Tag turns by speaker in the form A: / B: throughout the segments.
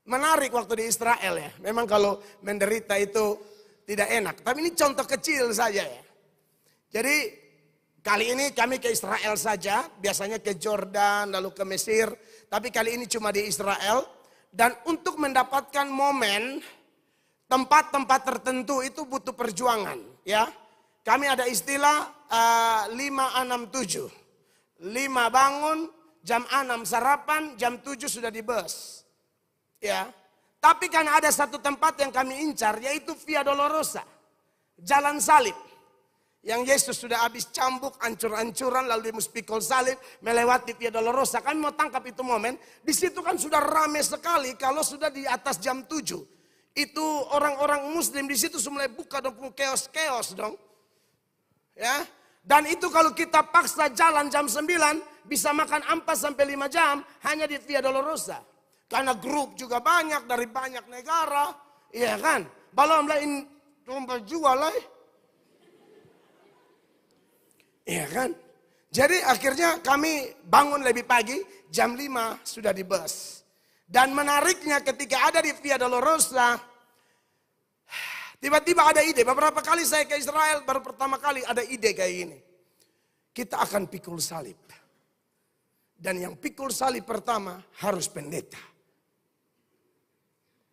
A: menarik waktu di Israel ya. Memang kalau menderita itu tidak enak. Tapi ini contoh kecil saja ya. Jadi kali ini kami ke Israel saja. Biasanya ke Jordan lalu ke Mesir. Tapi kali ini cuma di Israel. Dan untuk mendapatkan momen tempat-tempat tertentu itu butuh perjuangan ya. Kami ada istilah 5-6-7. 5 bangun, jam 6 sarapan, jam 7 sudah di bus. Ya. Tapi kan ada satu tempat yang kami incar yaitu Via Dolorosa. Jalan salib. Yang Yesus sudah habis cambuk, ancur-ancuran lalu dia mesti pikul salib melewati Via Dolorosa. Kami mau tangkap itu momen. Di situ kan sudah ramai sekali kalau sudah di atas jam 7. Itu orang-orang muslim di situ mulai buka dong keos-keos dong. Ya. Dan itu kalau kita paksa jalan jam 9 bisa makan 4-5 jam hanya di Via Dolorosa. Karena grup juga banyak dari banyak negara. Iya kan? Belum lain domba jual lah. Iya kan? Jadi akhirnya kami bangun lebih pagi. Jam 5 sudah di bus. Dan menariknya ketika ada di Via Dolorosa. Tiba-tiba ada ide. Beberapa kali saya ke Israel. Baru pertama kali ada ide kayak gini. Kita akan pikul salib. Dan yang pikul salib pertama harus pendeta.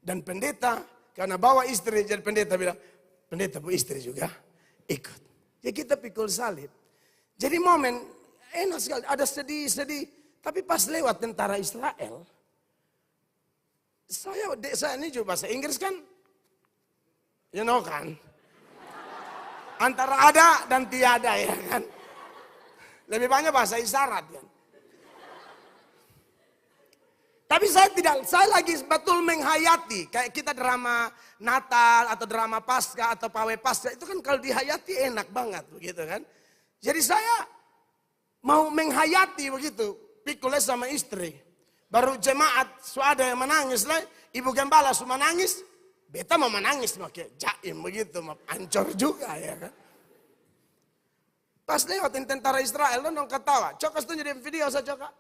A: Dan pendeta, karena bawa istri, jadi pendeta bilang, pendeta bu istri juga ikut. Ya kita pikul salib. Jadi momen enak sekali, ada sedih-sedih. Tapi pas lewat tentara Israel, saya ini juga bahasa Inggris kan, you know kan. Antara ada dan tiada ya kan. Lebih banyak bahasa isyarat kan. Tapi saya lagi betul menghayati. Kayak kita drama Natal atau drama Paskah atau Pawai Paskah. Itu kan kalau dihayati enak banget begitu kan. Jadi saya mau menghayati begitu. Pikulnya sama istri. Baru jemaat ada yang menangis lah. Ibu gembala semua menangis. Beta mau menangis. Kayak jaim begitu. Ancur juga ya kan. Pas lewatin tentara Israel. Dong ketawa. Coba tunjuk di video saya coba.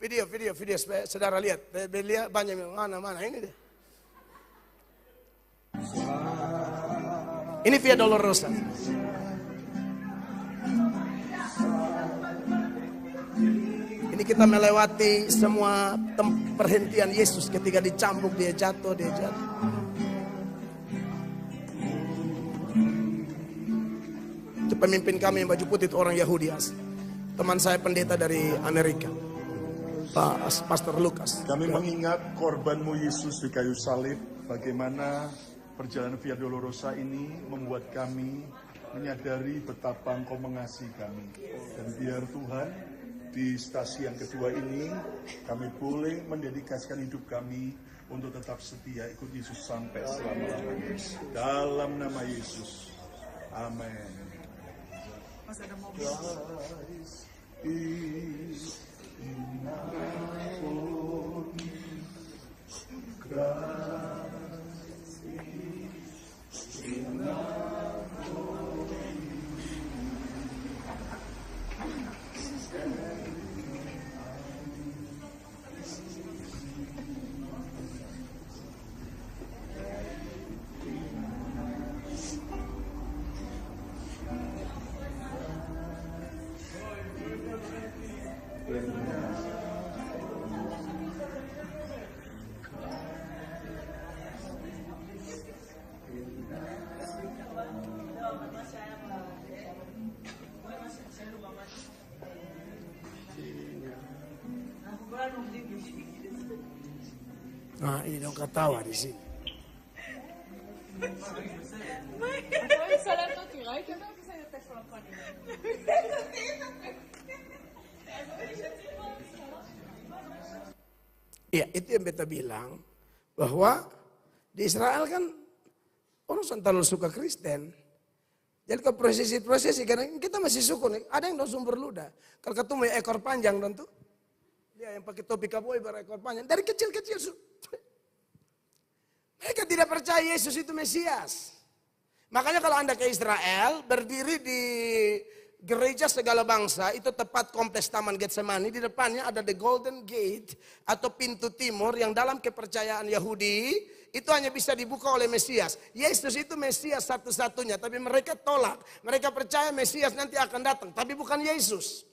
A: Video supaya saudara lihat. Lihat banyak mana ini deh. Ini Via Dolorosa. Ini kita melewati semua perhentian Yesus ketika dicambuk dia jatuh. Itu pemimpin kami yang baju putih itu orang Yahudi asli. Teman saya pendeta dari Amerika. Pastor Lukas.
B: Kami mengingat korbanmu Yesus di kayu salib. Bagaimana perjalanan Via Dolorosa ini membuat kami menyadari betapa Engkau mengasihi kami. Dan biar Tuhan di stasi yang kedua ini kami boleh mendedikasikan hidup kami untuk tetap setia ikut Yesus sampai selama-lamanya. Dalam nama Yesus. Amin.
C: Masih ada mobil.
A: Nah ini dong ketawa di sini. Ya itu yang beta bilang bahwa di Israel kan orang terlalu suka Kristen. Jadi ke prosesi karena kita masih suku nih. Ada yang dong sumber luda. Kalau ketemu ekor panjang dong tuh. Dia yang pakai topi kaboi berekor panjang. Dari kecil-kecil. Mereka tidak percaya Yesus itu Mesias. Makanya kalau Anda ke Israel, berdiri di gereja segala bangsa itu tepat kompleks Taman Getsemani. Di depannya ada the Golden Gate atau pintu timur yang dalam kepercayaan Yahudi itu hanya bisa dibuka oleh Mesias. Yesus itu Mesias satu-satunya, tapi mereka tolak. Mereka percaya Mesias nanti akan datang, tapi bukan Yesus.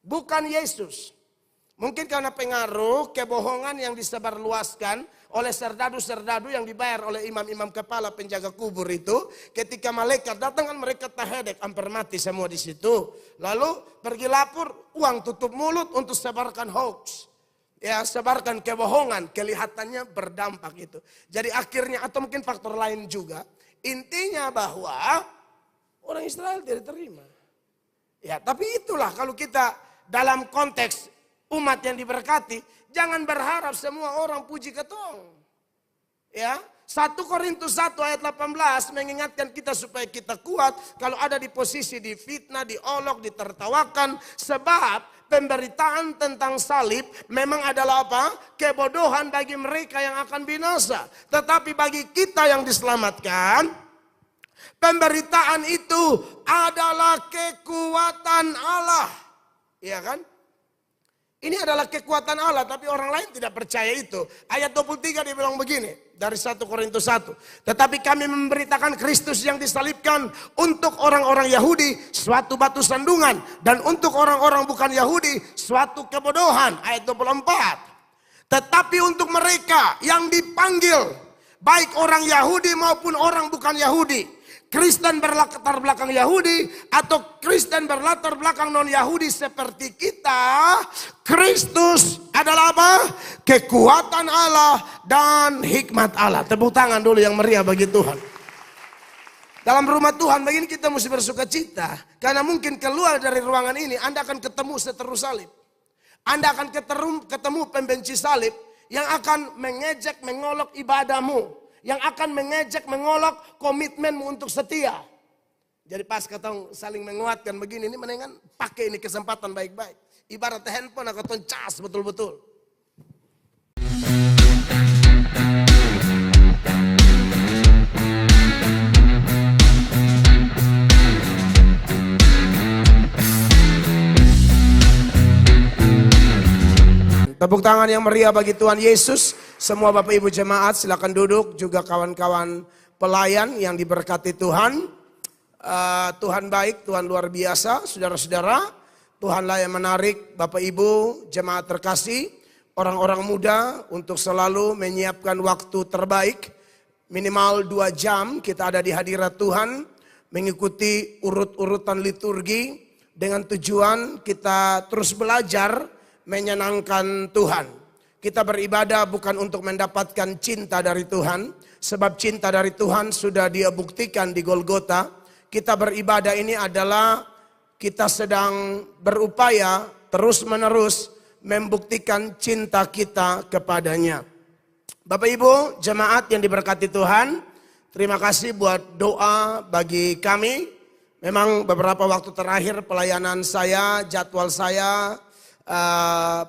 A: Bukan Yesus. Mungkin karena pengaruh kebohongan yang disebarluaskan oleh serdadu-serdadu yang dibayar oleh imam-imam kepala penjaga kubur itu. Ketika malaikat datang kan mereka terhedek, hampir mati semua di situ. Lalu pergi lapor, uang tutup mulut untuk sebarkan hoax. Ya, sebarkan kebohongan, kelihatannya berdampak itu. Jadi akhirnya atau mungkin faktor lain juga. Intinya bahwa orang Israel tidak terima. Ya, tapi itulah kalau kita dalam konteks umat yang diberkati, jangan berharap semua orang puji ketong. Ya, 1 Korintus 1 ayat 18 mengingatkan kita supaya kita kuat kalau ada di posisi difitnah, diolok, ditertawakan. Sebab pemberitaan tentang salib memang adalah apa? Kebodohan bagi mereka yang akan binasa. Tetapi bagi kita yang diselamatkan, pemberitaan itu adalah kekuatan Allah. Iya kan? Ini adalah kekuatan Allah, tapi orang lain tidak percaya itu. Ayat 23 dia bilang begini, dari 1 Korintus 1. Tetapi kami memberitakan Kristus yang disalibkan untuk orang-orang Yahudi suatu batu sandungan. Dan untuk orang-orang bukan Yahudi suatu kebodohan. Ayat 24. Tetapi untuk mereka yang dipanggil, baik orang Yahudi maupun orang bukan Yahudi. Kristen berlatar belakang Yahudi atau Kristen berlatar belakang non-Yahudi seperti kita. Kristus adalah apa? Kekuatan Allah dan hikmat Allah. Tepuk tangan dulu yang meriah bagi Tuhan. Dalam rumah Tuhan begini kita mesti bersuka cita. Karena mungkin keluar dari ruangan ini Anda akan ketemu seteru salib. Anda akan ketemu pembenci salib yang akan mengejek, mengolok ibadahmu. Yang akan mengejek, mengolok komitmenmu untuk setia. Jadi pas katong saling menguatkan begini, ini mendingan pakai ini kesempatan baik-baik. Ibarat handphone katong cas betul-betul. Tepuk tangan yang meriah bagi Tuhan Yesus. Semua Bapak Ibu jemaat silakan duduk. Juga kawan-kawan pelayan yang diberkati Tuhan. Tuhan baik, Tuhan luar biasa. Saudara-saudara, Tuhanlah yang menarik Bapak Ibu jemaat terkasih. Orang-orang muda untuk selalu menyiapkan waktu terbaik. Minimal 2 jam kita ada di hadirat Tuhan. Mengikuti urut-urutan liturgi. Dengan tujuan kita terus belajar menyenangkan Tuhan. Kita beribadah bukan untuk mendapatkan cinta dari Tuhan. Sebab cinta dari Tuhan sudah Dia buktikan di Golgota. Kita beribadah ini adalah kita sedang berupaya terus menerus membuktikan cinta kita kepadanya. Bapak Ibu jemaat yang diberkati Tuhan. Terima kasih buat doa bagi kami. Memang beberapa waktu terakhir pelayanan saya, jadwal saya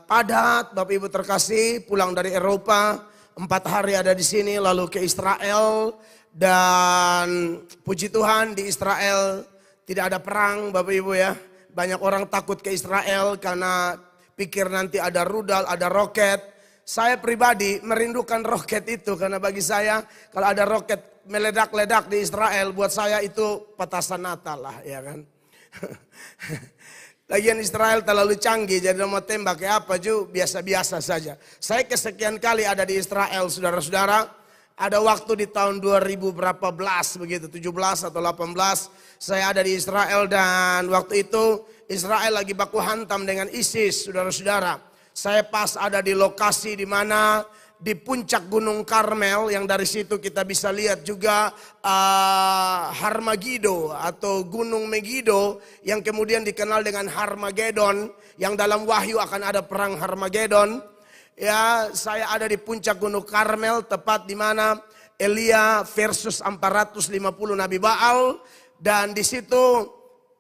A: padat. Bapak Ibu terkasih, pulang dari Eropa 4 hari ada di sini, lalu ke Israel. Dan puji Tuhan di Israel tidak ada perang Bapak Ibu ya. Banyak orang takut ke Israel karena pikir nanti ada rudal, ada roket. Saya pribadi merindukan roket itu karena bagi saya kalau ada roket meledak-ledak di Israel, buat saya itu petasan Natal lah ya kan. Lagian Israel terlalu canggih, jadi mau tembak kayak apa juga biasa-biasa saja. Saya kesekian kali ada di Israel, saudara-saudara. Ada waktu di tahun 2000 berapa belas begitu, 17 atau 18. Saya ada di Israel dan waktu itu Israel lagi baku hantam dengan ISIS, saudara-saudara. Saya pas ada di lokasi di mana di puncak Gunung Karmel yang dari situ kita bisa lihat juga Harmagido atau Gunung Megido yang kemudian dikenal dengan Harmagedon, yang dalam Wahyu akan ada perang Harmagedon. Ya, saya ada di puncak Gunung Karmel tepat di mana Elia versus 450 Nabi Baal, dan di situ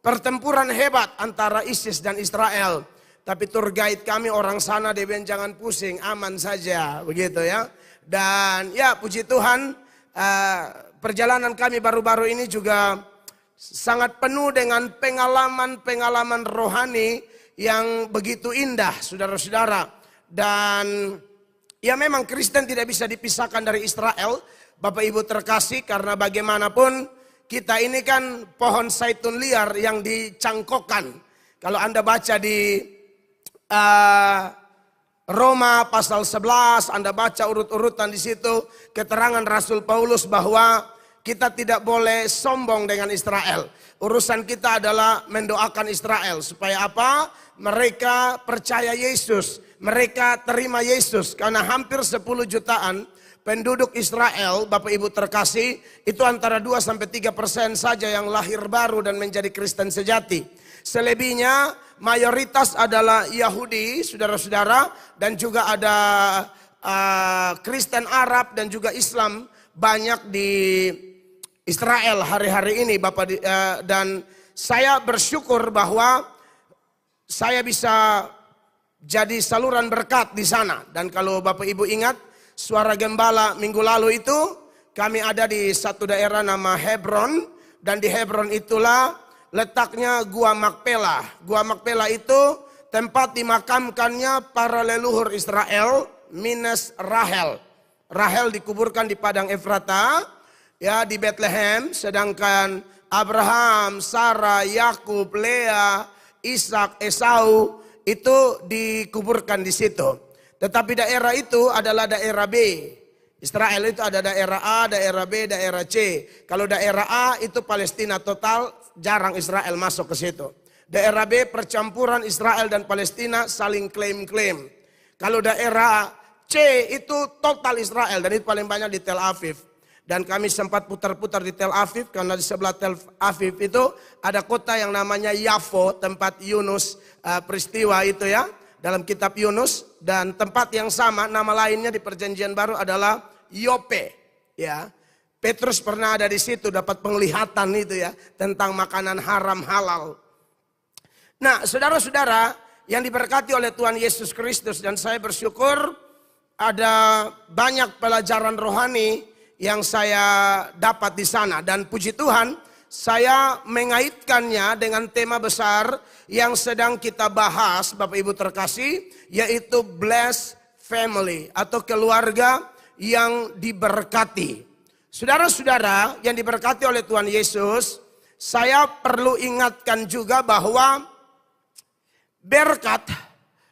A: pertempuran hebat antara ISIS dan Israel. Tapi tour guide kami orang sana, dia bilang jangan pusing, aman saja begitu ya. Dan ya puji Tuhan perjalanan kami baru-baru ini juga sangat penuh dengan pengalaman-pengalaman rohani yang begitu indah, saudara-saudara. Dan ya memang Kristen tidak bisa dipisahkan dari Israel, Bapak Ibu terkasih, karena bagaimanapun kita ini kan pohon zaitun liar yang dicangkokkan. Kalau Anda baca di Roma pasal 11, Anda baca urut-urutan di situ, keterangan Rasul Paulus bahwa kita tidak boleh sombong dengan Israel. Urusan kita adalah mendoakan Israel. Supaya apa? Mereka percaya Yesus. Mereka terima Yesus. Karena hampir 10 jutaan penduduk Israel, Bapak Ibu terkasih, itu antara 2-3% saja yang lahir baru dan menjadi Kristen sejati. Selebihnya mayoritas adalah Yahudi, saudara-saudara. Dan juga ada Kristen Arab dan juga Islam banyak di Israel hari-hari ini, Bapak. Dan saya bersyukur bahwa saya bisa jadi saluran berkat di sana. Dan kalau Bapak Ibu ingat, suara gembala minggu lalu itu, kami ada di satu daerah nama Hebron. Dan di Hebron itulah letaknya Gua Makpela. Gua Makpela itu tempat dimakamkannya para leluhur Israel minus Rahel. Rahel dikuburkan di padang Efrata, ya, di Bethlehem, sedangkan Abraham, Sarah, Yakub, Lea, Ishak, Esau itu dikuburkan di situ. Tetapi daerah itu adalah daerah B. Israel itu ada daerah A, daerah B, daerah C. Kalau daerah A itu Palestina total, jarang Israel masuk ke situ. Daerah B percampuran Israel dan Palestina saling klaim-klaim. Kalau daerah C itu total Israel dan itu paling banyak di Tel Aviv. Dan kami sempat putar-putar di Tel Aviv karena di sebelah Tel Aviv itu ada kota yang namanya Yafo, tempat Yunus peristiwa itu ya, dalam kitab Yunus. Dan tempat yang sama nama lainnya di Perjanjian Baru adalah Yope, ya. Petrus pernah ada di situ dapat penglihatan itu ya tentang makanan haram halal. Nah, saudara-saudara yang diberkati oleh Tuhan Yesus Kristus, dan saya bersyukur ada banyak pelajaran rohani yang saya dapat di sana. Dan puji Tuhan, saya mengaitkannya dengan tema besar yang sedang kita bahas, Bapak Ibu terkasih, yaitu blessed family atau keluarga yang diberkati. Saudara-saudara yang diberkati oleh Tuhan Yesus, saya perlu ingatkan juga bahwa berkat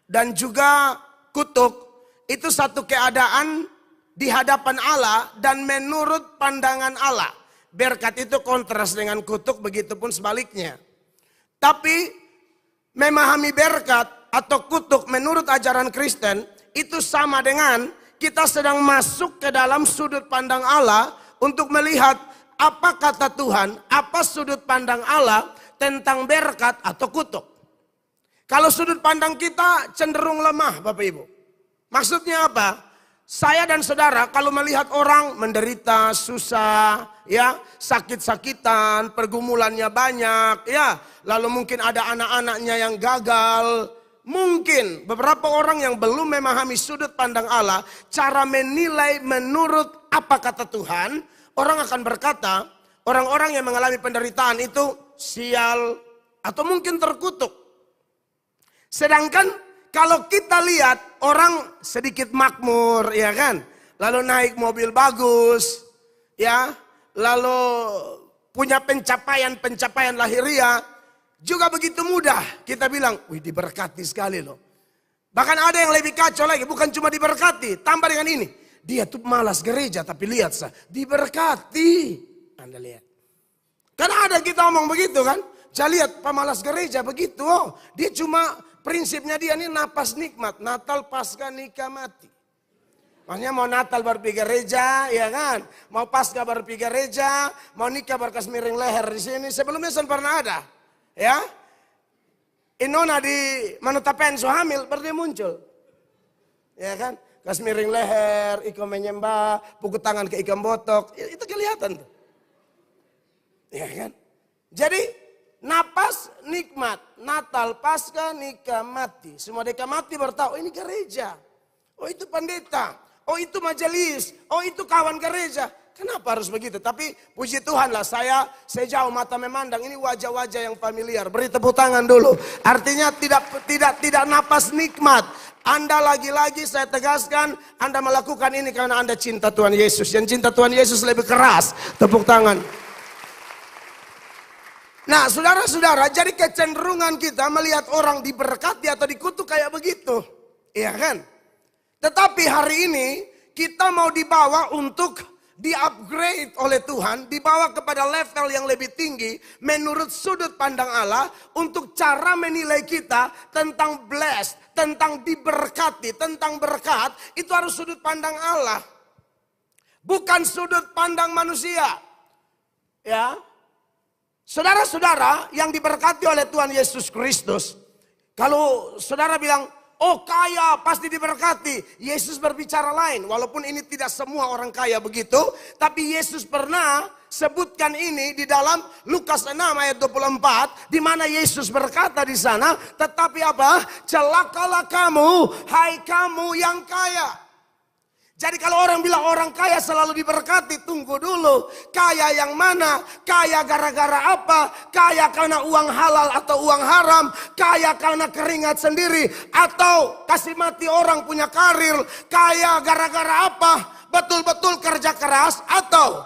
A: dan juga kutuk itu satu keadaan di hadapan Allah dan menurut pandangan Allah. Berkat itu kontras dengan kutuk, begitupun sebaliknya. Tapi memahami berkat atau kutuk menurut ajaran Kristen itu sama dengan kita sedang masuk ke dalam sudut pandang Allah untuk melihat apa kata Tuhan, apa sudut pandang Allah tentang berkat atau kutuk. Kalau sudut pandang kita cenderung lemah, Bapak Ibu. Maksudnya apa? Saya dan saudara kalau melihat orang menderita, susah, ya, sakit-sakitan, pergumulannya banyak, ya, lalu mungkin ada anak-anaknya yang gagal. Mungkin beberapa orang yang belum memahami sudut pandang Allah, cara menilai menurut apa kata Tuhan, orang akan berkata, orang-orang yang mengalami penderitaan itu sial atau mungkin terkutuk. Sedangkan kalau kita lihat orang sedikit makmur, ya kan, lalu naik mobil bagus, ya, lalu punya pencapaian lahiriah, juga begitu mudah kita bilang, wih diberkati sekali loh. Bahkan ada yang lebih kacau lagi, bukan cuma diberkati, tambah dengan ini, dia tuh malas gereja tapi lihat sah, diberkati. Anda lihat, kan ada kita omong begitu kan, saya lihat pemalas gereja begitu, oh dia cuma prinsipnya dia ini napas nikmat, Natal, Paskah, nikah, mati. Maksudnya mau Natal baru pergi gereja, ya kan? Mau Paskah baru pergi gereja, mau nikah baru kasih miring leher di sini. Sebelumnya saya pernah ada, ya. Inona di Manutapen hamil baru dia muncul, ya kan? Kasih miring leher, ikut menyembah, pukul tangan ke ikan botok, itu kelihatan tuh, ya kan? Jadi napas nikmat, Natal, Paskah, nikah, mati. Semua nikah mati baru tahu, oh ini gereja. Oh itu pendeta. Oh itu majelis. Oh itu kawan gereja. Kenapa harus begitu? Tapi puji Tuhan lah, saya jauh mata memandang ini wajah-wajah yang familiar. Beri tepuk tangan dulu. Artinya tidak napas nikmat. Anda lagi-lagi saya tegaskan, Anda melakukan ini karena Anda cinta Tuhan Yesus. Yang cinta Tuhan Yesus lebih keras. Tepuk tangan. Nah, saudara-saudara, jadi kecenderungan kita melihat orang diberkati atau dikutuk kayak begitu. Iya kan? Tetapi hari ini kita mau dibawa untuk di-upgrade oleh Tuhan, dibawa kepada level yang lebih tinggi menurut sudut pandang Allah untuk cara menilai kita tentang blessed, tentang diberkati, tentang berkat, itu harus sudut pandang Allah. Bukan sudut pandang manusia. Ya. Saudara-saudara yang diberkati oleh Tuhan Yesus Kristus, kalau saudara bilang, oh kaya pasti diberkati. Yesus berbicara lain. Walaupun ini tidak semua orang kaya begitu. Tapi Yesus pernah sebutkan ini di dalam Lukas 6 ayat 24. Di mana Yesus berkata di sana. Tetapi apa? Celakalah kamu, hai kamu yang kaya. Jadi kalau orang bilang orang kaya selalu diberkati, tunggu dulu. Kaya yang mana? Kaya gara-gara apa? Kaya karena uang halal atau uang haram? Kaya karena keringat sendiri? Atau kasih mati orang punya karir? Kaya gara-gara apa? Betul-betul kerja keras? Atau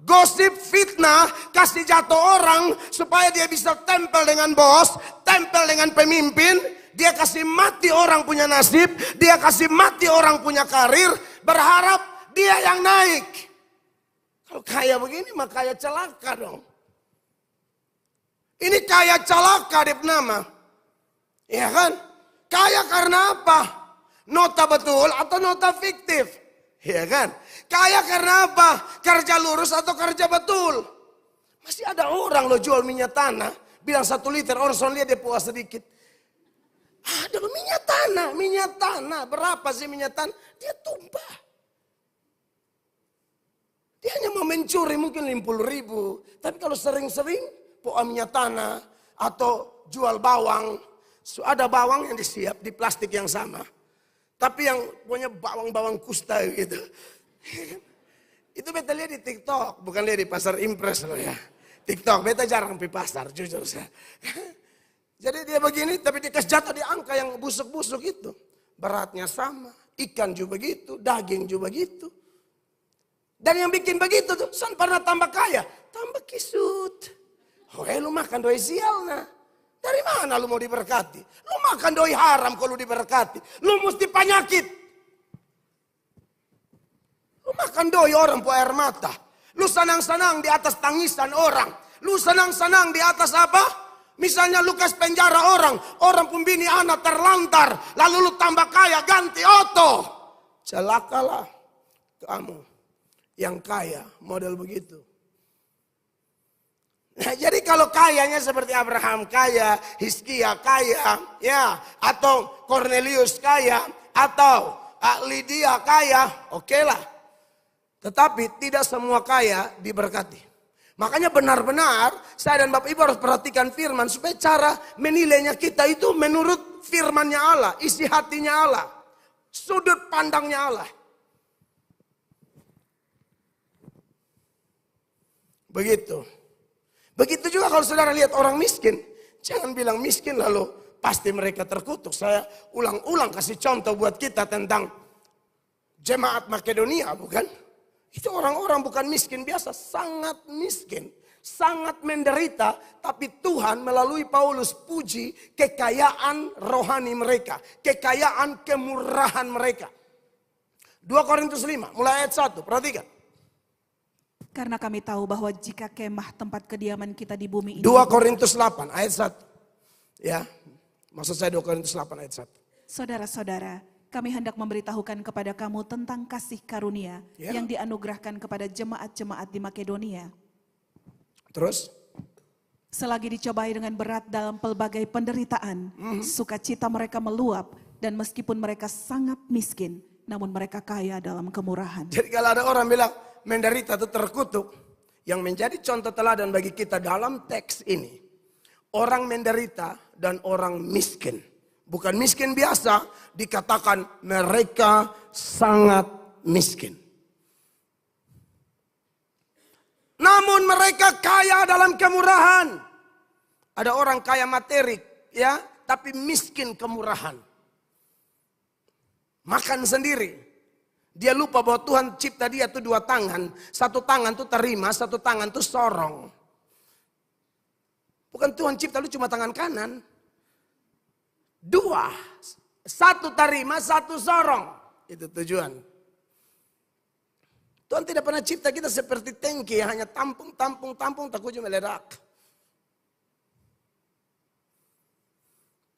A: gosip fitnah, kasih jatuh orang supaya dia bisa tempel dengan bos, tempel dengan pemimpin? Dia kasih mati orang punya nasib, dia kasih mati orang punya karir, berharap dia yang naik. Kalau kaya begini mah kaya celaka dong. Ini kaya celaka di nama. Ya kan? Kaya karena apa? Nota betul atau nota fiktif? Ya kan? Kaya karena apa? Kerja lurus atau kerja betul? Masih ada orang lo jual minyak tanah, bilang 1 liter, orang soal lihat dia puas sedikit. Ada minyak tanah. Berapa sih minyak tanah? Dia tumpah. Dia hanya mau mencuri mungkin 50.000. Tapi kalau sering-sering poa minyak tanah atau jual bawang. Ada bawang yang disiap di plastik yang sama. Tapi yang punya bawang-bawang kusta gitu. Itu beta lihat di TikTok. Bukan lihat di pasar impres loh ya. TikTok, beta jarang pergi pasar jujur saya. Jadi dia begini, tapi dia kasih jatuh di angka yang busuk-busuk itu. Beratnya sama, ikan juga begitu, daging juga begitu. Dan yang bikin begitu tuh, san pernah tambah kaya, tambah kisut. Oh lu makan doi sial nah. Dari mana lu mau diberkati? Lu makan doi haram kalau diberkati. Lu mesti penyakit. Lu makan doi orang po air mata. Lu senang-senang di atas tangisan orang. Lu senang-senang di atas apa? Misalnya lu kasih penjara orang pun bini anak terlantar, lalu lu tambah kaya ganti oto. Celakalah kamu yang kaya model begitu. Nah, jadi kalau kayanya seperti Abraham kaya, Hizkia kaya, ya, atau Cornelius kaya, atau Lydia kaya, oke lah. Tetapi tidak semua kaya diberkati. Makanya benar-benar saya dan Bapak Ibu harus perhatikan firman supaya cara menilainya kita itu menurut firmannya Allah, isi hatinya Allah, sudut pandangnya Allah. Begitu. Begitu juga kalau saudara lihat orang miskin, jangan bilang miskin lalu pasti mereka terkutuk. Saya ulang-ulang kasih contoh buat kita tentang jemaat Makedonia, bukan? Itu orang-orang bukan miskin biasa, sangat miskin. Sangat menderita, tapi Tuhan melalui Paulus puji kekayaan rohani mereka. Kekayaan kemurahan mereka. 2 Korintus 5, mulai ayat 1, perhatikan.
C: Karena kami tahu bahwa jika kemah tempat kediaman kita di bumi ini.
A: 2 Korintus 8, ayat 1. Ya, maksud saya 2 Korintus 8, ayat 1.
C: Saudara-saudara, kami hendak memberitahukan kepada kamu tentang kasih karunia yang dianugerahkan kepada jemaat-jemaat di Makedonia.
A: Terus?
C: Selagi dicobai dengan berat dalam pelbagai penderitaan, sukacita mereka meluap dan meskipun mereka sangat miskin, namun mereka kaya dalam kemurahan.
A: Jadi kalau ada orang bilang menderita itu terkutuk, yang menjadi contoh teladan bagi kita dalam teks ini, orang menderita dan orang miskin. Bukan miskin biasa, dikatakan mereka sangat miskin. mereka kaya dalam kemurahan. Ada orang kaya materi, ya, tapi miskin kemurahan. Makan sendiri. Dia lupa bahwa Tuhan cipta dia tuh 2 tangan. 1 tangan tuh terima, 1 tangan tuh sorong. Bukan Tuhan cipta lu cuma tangan kanan. 2. 1 terima, 1 sorong. Itu tujuan. Tuhan tidak pernah cipta kita seperti tangki yang hanya tampung, tak ujung meledak.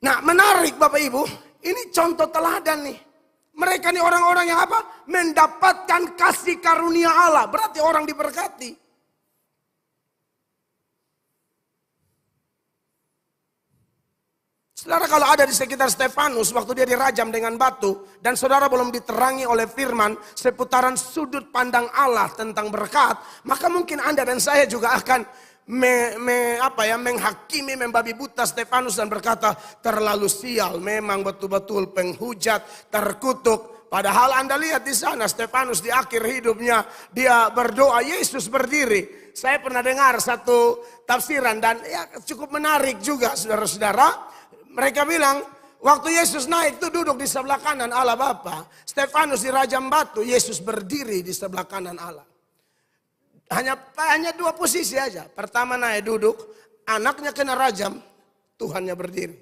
A: Nah, menarik Bapak Ibu, ini contoh teladan nih. Mereka nih orang-orang yang apa? Mendapatkan kasih karunia Allah, berarti orang diberkati. Saudara, kalau ada di sekitar Stefanus waktu dia dirajam dengan batu dan saudara belum diterangi oleh firman seputaran sudut pandang Allah tentang berkat, maka mungkin Anda dan saya juga akan menghakimi, membabi buta Stefanus dan berkata terlalu sial, memang betul-betul penghujat, terkutuk. Padahal Anda lihat di sana Stefanus di akhir hidupnya dia berdoa, Yesus berdiri. Saya pernah dengar satu tafsiran dan ya cukup menarik juga saudara-saudara. Mereka bilang waktu Yesus naik itu duduk di sebelah kanan Allah Bapa. Stefanus dirajam batu, Yesus berdiri di sebelah kanan Allah. Hanya 2 posisi aja. Pertama naik duduk, anaknya kena rajam, Tuhannya berdiri.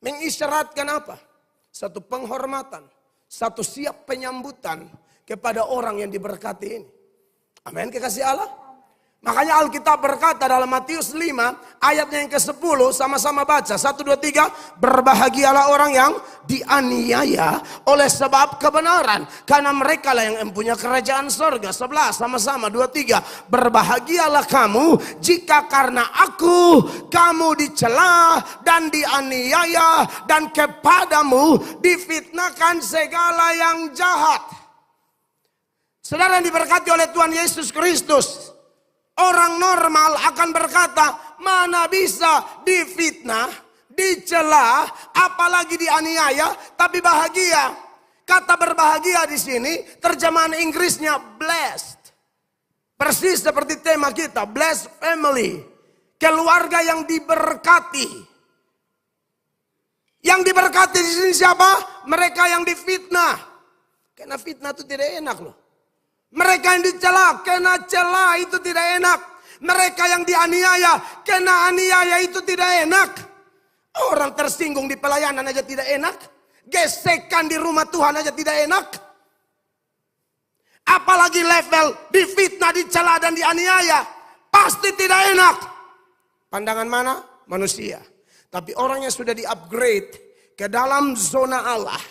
A: Mengisyaratkan apa? Satu penghormatan, satu siap penyambutan kepada orang yang diberkati ini. Amin, kekasih Allah. Makanya Alkitab berkata dalam Matius 5 ayatnya yang ke-10, sama-sama baca 1, 2, 3. Berbahagialah orang yang dianiaya oleh sebab kebenaran, karena mereka lah yang mempunyai kerajaan sorga. 11 sama-sama 2, 3. Berbahagialah kamu jika karena aku kamu dicela dan dianiaya dan kepadamu difitnahkan segala yang jahat. Saudara yang diberkati oleh Tuhan Yesus Kristus, orang normal akan berkata, mana bisa difitnah, dicela, apalagi dianiaya, tapi bahagia. Kata berbahagia di sini, terjemahan Inggrisnya blessed. Persis seperti tema kita, blessed family. Keluarga yang diberkati. Yang diberkati di sini siapa? Mereka yang difitnah. Karena fitnah itu tidak enak loh. Mereka yang dicela, kena cela itu tidak enak. Mereka yang dianiaya, kena aniaya itu tidak enak. Orang tersinggung di pelayanan aja tidak enak. Gesekan di rumah Tuhan aja tidak enak. Apalagi level difitnah, dicela dan dianiaya. Pasti tidak enak. Pandangan mana? Manusia. Tapi orang yang sudah di-upgrade ke dalam zona Allah,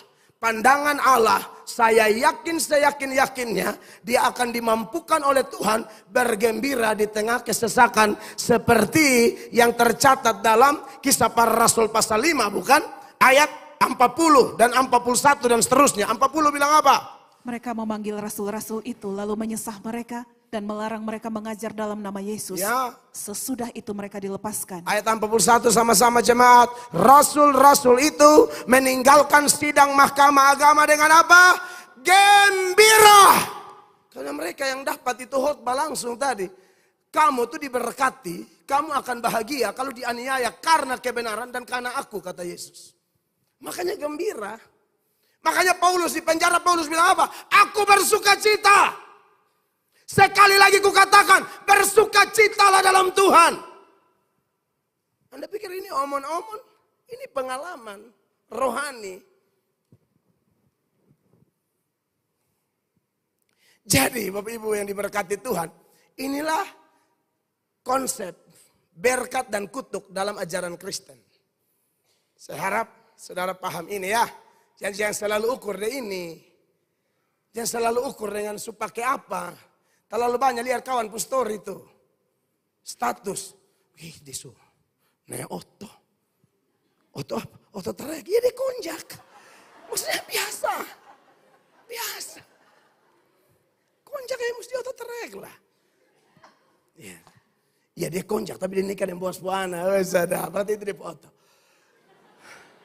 A: pandangan Allah, saya yakin-yakinnya dia akan dimampukan oleh Tuhan bergembira di tengah kesesakan seperti yang tercatat dalam Kisah Para Rasul pasal 5, bukan? Ayat 40 dan 41 dan seterusnya. 40 bilang apa?
C: Mereka memanggil rasul-rasul itu lalu menyesah mereka dan melarang mereka mengajar dalam nama Yesus.
A: Ya.
C: Sesudah itu mereka dilepaskan.
A: Ayat 41 sama-sama jemaat. Rasul-rasul itu meninggalkan sidang mahkamah agama dengan apa? Gembira. Karena mereka yang dapat itu khotbah langsung tadi. Kamu tuh diberkati, kamu akan bahagia kalau dianiaya karena kebenaran dan karena aku, kata Yesus. Makanya gembira. Makanya Paulus di penjara, Paulus bilang apa? Aku bersuka cita. Sekali lagi kukatakan, bersukacitalah dalam Tuhan. Anda pikir ini omon-omon? Ini pengalaman rohani. Jadi Bapak Ibu yang diberkati Tuhan, inilah konsep berkat dan kutuk dalam ajaran Kristen. Saya harap saudara paham ini ya. Jangan selalu ukur deh ini. Jangan selalu ukur dengan pakai apa. Terlalu banyak lihat kawan story itu. Status. Wih disu. Nah oto. Oto terek. Ya dikonjak. Maksudnya biasa. Biasa. Konjak ya mesti oto terek lah. Ya dia konjak tapi dia nikah dengan bos puana. Berarti itu dia foto.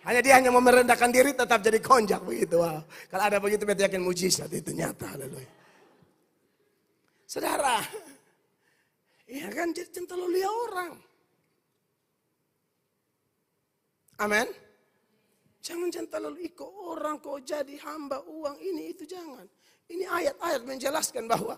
A: Hanya dia hanya mau merendahkan diri tetap jadi konjak begitu. Wow. Kalau ada begitu berarti yakin mujizat itu nyata. Haleluya. Saudara, Ya kan, jadi jangan terlalu lihat orang. Amin. Jangan terlalu ikut orang kok jadi hamba uang ini itu jangan. Ini ayat-ayat menjelaskan bahwa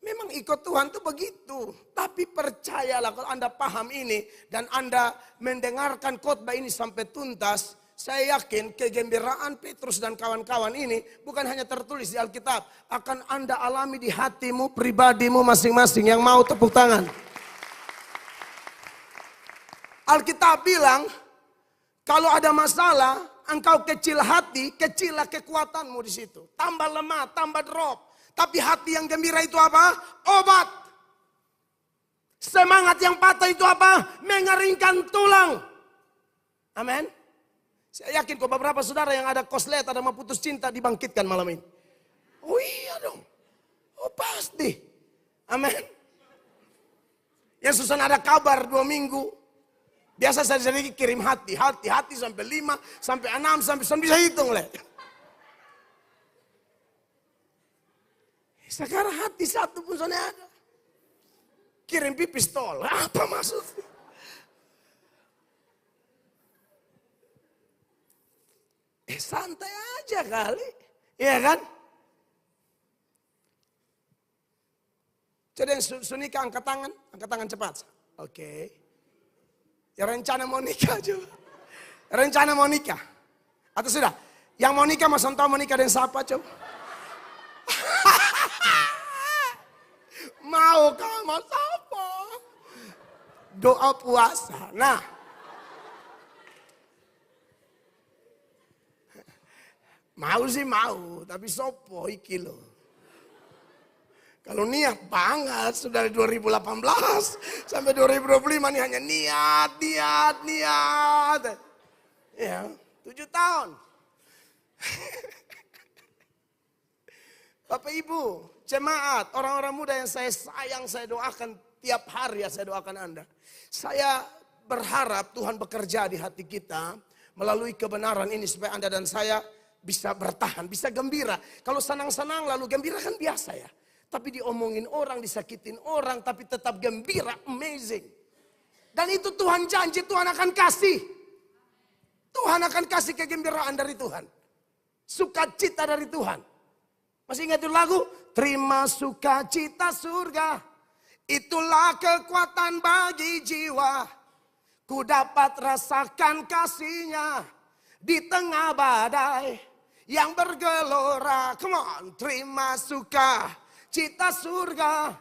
A: memang ikut Tuhan itu begitu. Tapi percayalah kalau Anda paham ini dan Anda mendengarkan khotbah ini sampai tuntas. Saya yakin kegembiraan Petrus dan kawan-kawan ini bukan hanya tertulis di Alkitab. Akan Anda alami di hatimu, pribadimu masing-masing yang mau tepuk tangan. Alkitab bilang kalau ada masalah, engkau kecil hati, kecillah kekuatanmu di situ. Tambah lemah, tambah drop. Tapi hati yang gembira itu apa? Obat. Semangat yang patah itu apa? Mengeringkan tulang. Amin. Saya yakin kok beberapa saudara yang ada koslet, ada mau putus cinta dibangkitkan malam ini. Oh iya dong. Oh pasti. Amin. Yang susah ada kabar 2 minggu. Biasa saya sendiri kirim hati sampai 5, sampai 6, sampai 9 bisa hitung lah. Sekarang hati satu pun sana ada. Kirim pistol, apa maksudnya? Santai aja kali, iya kan? Coba yang sunika angkat tangan cepat. Oke. Ya rencana mau nikah coba. Rencana mau nikah. Atau sudah? Yang mau nikah Mas Anto mau nikah dengan siapa coba? Mau sama siapa? Doa puasa. Nah. Mau sih mau, tapi sopo iki loh. Kalau niat banget sudah dari 2018 sampai 2025 nih hanya niat. Ya, 7 tahun. Bapak Ibu, jemaat, orang-orang muda yang saya sayang, saya doakan tiap hari ya saya doakan Anda. Saya berharap Tuhan bekerja di hati kita melalui kebenaran ini supaya Anda dan saya bisa bertahan, bisa gembira. Kalau senang-senang lalu gembira kan biasa ya. Tapi diomongin orang, disakitin orang, tapi tetap gembira, amazing. Dan itu Tuhan janji, Tuhan akan kasih. Tuhan akan kasih kegembiraan dari Tuhan. Sukacita dari Tuhan. Masih ingat itu lagu? Terima sukacita surga. Itulah kekuatan bagi jiwa. Ku dapat rasakan kasihnya di tengah badai yang bergelora. Come on, terima sukacita surga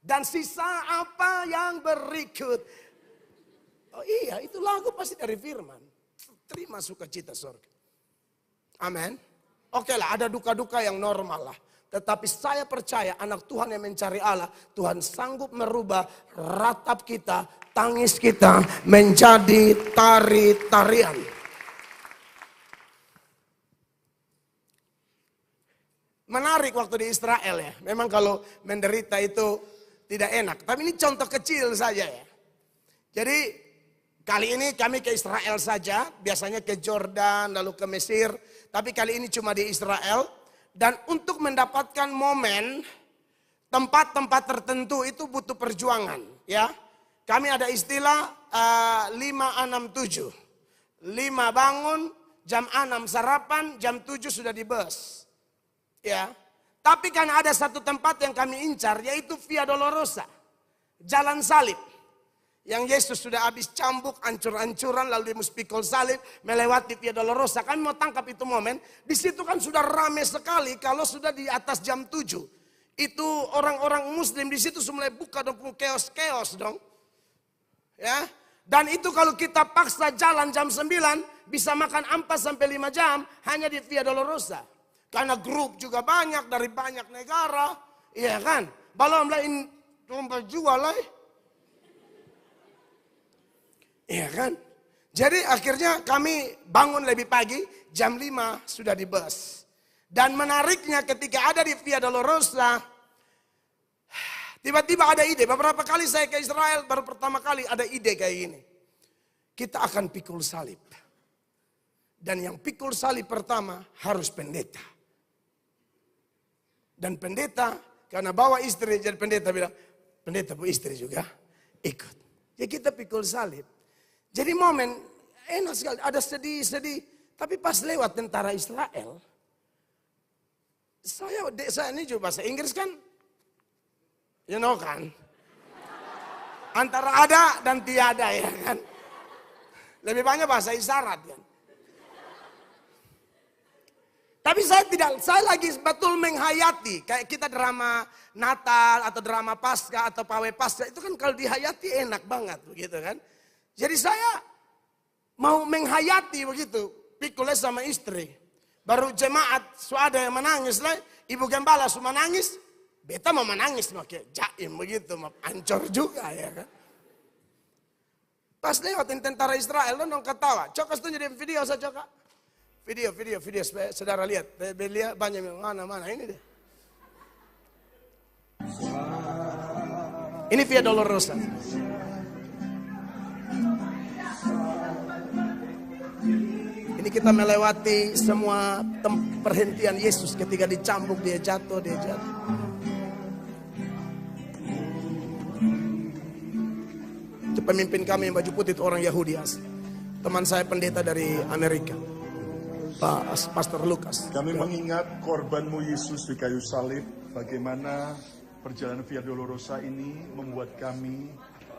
A: dan sisa apa yang berikut. Oh iya, itu lagu pasti dari firman. Terima sukacita surga. Amin. Oke lah, ada duka-duka yang normal lah. Tetapi saya percaya anak Tuhan yang mencari Allah, Tuhan sanggup merubah ratap kita, tangis kita menjadi tari-tarian. Menarik waktu di Israel ya. Memang kalau menderita itu tidak enak. Tapi ini contoh kecil saja ya. Jadi kali ini kami ke Israel saja. Biasanya ke Jordan lalu ke Mesir. Tapi kali ini cuma di Israel. Dan untuk mendapatkan momen tempat-tempat tertentu itu butuh perjuangan ya. Kami ada istilah 5-6-7. 5 bangun, jam 6 sarapan, jam 7 sudah di bus. Ya, tapi kan ada satu tempat yang kami incar yaitu Via Dolorosa, jalan salib. Yang Yesus sudah habis cambuk, ancur-ancuran lalu dia mesti pikul salib melewati Via Dolorosa. Kami mau tangkap itu momen. Di situ kan sudah ramai sekali kalau sudah di atas jam 7. Itu orang-orang muslim di situ mulai buka dan keos-keos dong. Ya. Dan itu kalau kita paksa jalan jam 9 bisa makan 4 sampai 5 jam hanya di Via Dolorosa. Karena grup juga banyak dari banyak negara. Iya kan? Belum lain domba jual lah. Iya kan? Jadi akhirnya kami bangun lebih pagi. Jam 5 sudah di bus. Dan menariknya ketika ada di Via Dolorosa. Tiba-tiba ada ide. Beberapa kali saya ke Israel. Baru pertama kali ada ide kayak gini. Kita akan pikul salib. Dan yang pikul salib pertama harus pendeta. Dan pendeta, karena bawa istri jadi pendeta bilang, pendeta bu istri juga ikut. Ya kita pikul salib. Jadi momen enak sekali, ada sedih-sedih. Tapi pas lewat tentara Israel, saya ini juga bahasa Inggris kan, you know kan. Antara ada dan tiada ya kan. Lebih banyak bahasa isyarat kan. Tapi saya lagi betul menghayati. Kayak kita drama Natal atau drama Paskah atau Pawai Paskah. Itu kan kalau dihayati enak banget begitu kan. Jadi saya mau menghayati begitu. Pikulnya sama istri. Baru jemaat ada yang menangis lah. Ibu gembala semua menangis. Beta mau menangis pakai jaim begitu. Ancur juga ya kan. Pas lewatin tentara Israel, dong ketawa. Coba tunjuk di video saya coba. Video supaya saudara lihat. Lihat banyak yang mana ini deh. Ini Via Dolorosa. Ini kita melewati semua perhentian Yesus ketika dicambuk, dia jatuh. Pemimpin kami yang baju putih itu orang Yahudi asli. Teman saya pendeta dari Amerika, Pak Pastor Lukas.
B: Kami mengingat korbanmu Yesus di kayu salib, bagaimana perjalanan Via Dolorosa ini membuat kami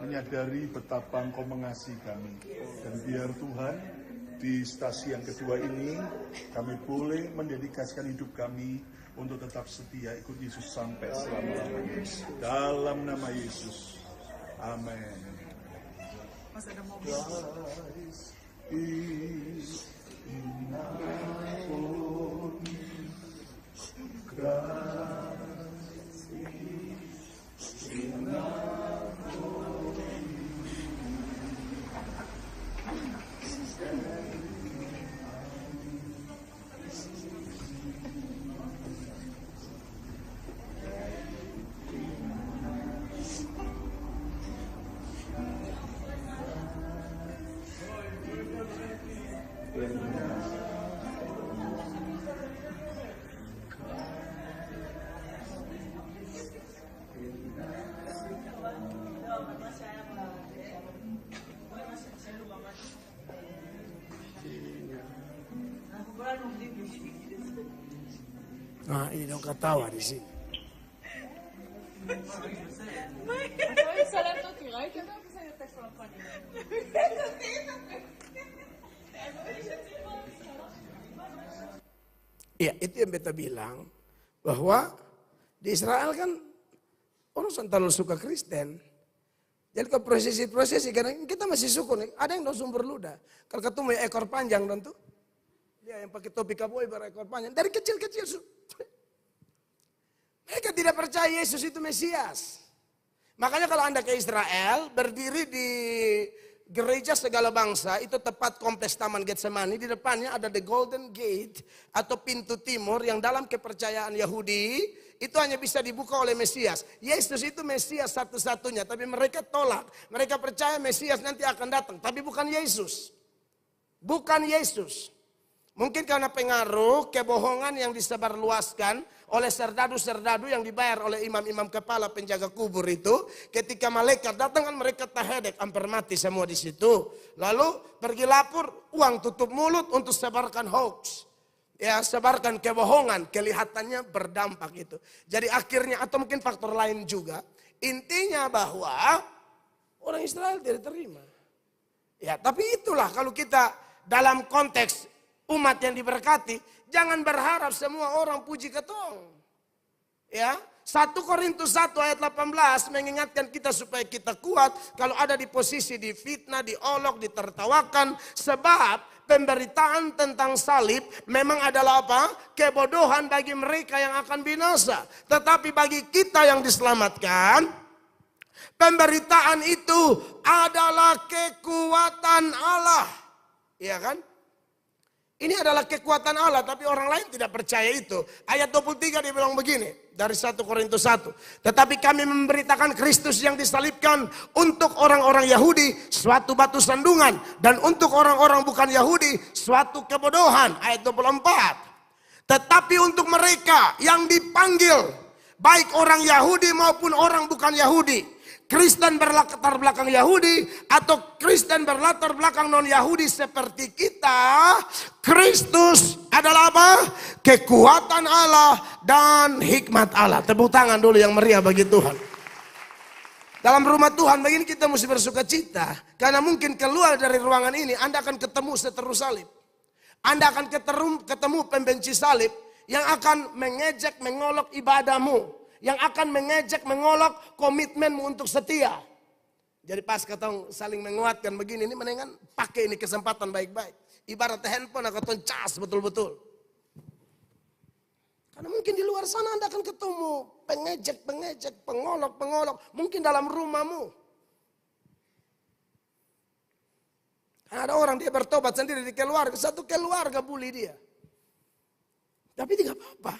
B: menyadari betapa Engkau mengasihi kami. Dan biar Tuhan di stasi yang kedua ini kami boleh mendedikasikan hidup kami untuk tetap setia ikut Yesus sampai selama-lamanya. Dalam nama Yesus. Amin.
C: Mas ada mobil.
A: Nah ini dong ketawa di sini. Ya itu yang beta bilang bahwa di Israel kan orang terlalu suka Kristen. Jadi ke prosesi karena kita masih suku nih. Ada yang dong sumber luda. Kalau ketemu ekor panjang dong tuh. Dia yang pakai topi kaboi berekor panjang. Dari kecil-kecil. Mereka tidak percaya Yesus itu Mesias. Makanya kalau Anda ke Israel, berdiri di gereja segala bangsa, itu tepat kompleks Taman Getsemani, di depannya ada the Golden Gate atau pintu timur yang dalam kepercayaan Yahudi, itu hanya bisa dibuka oleh Mesias. Yesus itu Mesias satu-satunya, tapi mereka tolak. Mereka percaya Mesias nanti akan datang, tapi bukan Yesus. Bukan Yesus. Mungkin karena pengaruh kebohongan yang disebarluaskan oleh serdadu-serdadu yang dibayar oleh imam-imam kepala penjaga kubur itu. Ketika malaikat datang kan mereka tahedek, hampir mati semua di situ. Lalu pergi lapor, uang tutup mulut untuk sebarkan hoax. Ya, sebarkan kebohongan, kelihatannya berdampak itu. Jadi akhirnya atau mungkin faktor lain juga. Intinya bahwa orang Israel tidak terima. Ya, tapi itulah kalau kita dalam konteks umat yang diberkati, jangan berharap semua orang puji ketong. Ya, 1 Korintus 1 ayat 18 mengingatkan kita supaya kita kuat kalau ada di posisi difitnah, diolok, ditertawakan. Sebab pemberitaan tentang salib memang adalah apa? Kebodohan bagi mereka yang akan binasa. Tetapi bagi kita yang diselamatkan, pemberitaan itu adalah kekuatan Allah. Iya kan? Ini adalah kekuatan Allah, tapi orang lain tidak percaya itu. Ayat 23 dia bilang begini, dari 1 Korintus 1. Tetapi kami memberitakan Kristus yang disalibkan untuk orang-orang Yahudi suatu batu sandungan. Dan untuk orang-orang bukan Yahudi suatu kebodohan. Ayat 24. Tetapi untuk mereka yang dipanggil, baik orang Yahudi maupun orang bukan Yahudi, Kristen berlatar belakang Yahudi atau Kristen berlatar belakang non-Yahudi seperti kita, Kristus adalah apa? Kekuatan Allah dan hikmat Allah. Tepuk tangan dulu yang meriah bagi Tuhan. Dalam rumah Tuhan begini kita mesti bersuka cita. Karena mungkin keluar dari ruangan ini Anda akan ketemu seteru salib. Anda akan ketemu pembenci salib yang akan mengejek, mengolok ibadahmu. Yang akan mengejek, mengolok komitmenmu untuk setia. Jadi pas ketong saling menguatkan begini, ini mendingan pakai ini kesempatan baik-baik. Ibarat handphone atau cas betul-betul. Karena mungkin di luar sana Anda akan ketemu pengejek, pengolok. Mungkin dalam rumahmu. Karena ada orang dia bertobat sendiri di keluarga. Satu keluarga bully dia. Tapi tidak apa-apa.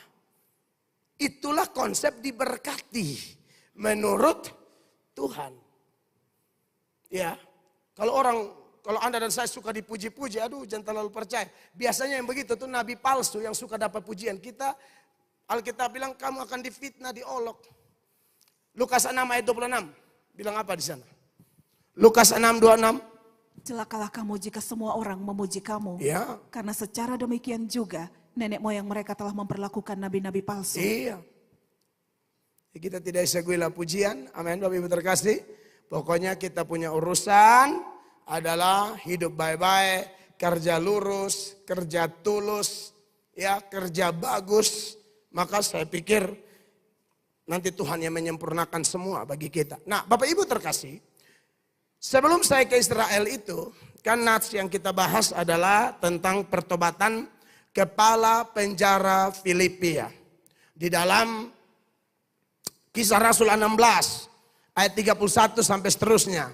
A: Itulah konsep diberkati menurut Tuhan. Ya, kalau Anda dan saya suka dipuji-puji, aduh jangan terlalu percaya. Biasanya yang begitu tuh nabi palsu yang suka dapat pujian. Kita, Alkitab bilang kamu akan difitnah, diolok. Lukas 6 ayat 26, bilang apa di sana? Lukas 6:26.
C: Celakalah kamu jika semua orang memuji kamu.
A: Ya.
C: Karena secara demikian juga nenek moyang mereka telah memperlakukan nabi-nabi palsu.
A: Iya. Kita tidak bisa gila pujian. Amin Bapak Ibu terkasih. Pokoknya kita punya urusan adalah hidup baik-baik, kerja lurus, kerja tulus, ya kerja bagus. Maka saya pikir nanti Tuhan yang menyempurnakan semua bagi kita. Nah Bapak Ibu terkasih, sebelum saya ke Israel itu, kan nats yang kita bahas adalah tentang pertobatan kepala penjara Filipi ya. Di dalam Kisah Rasul 16 ayat 31 sampai seterusnya.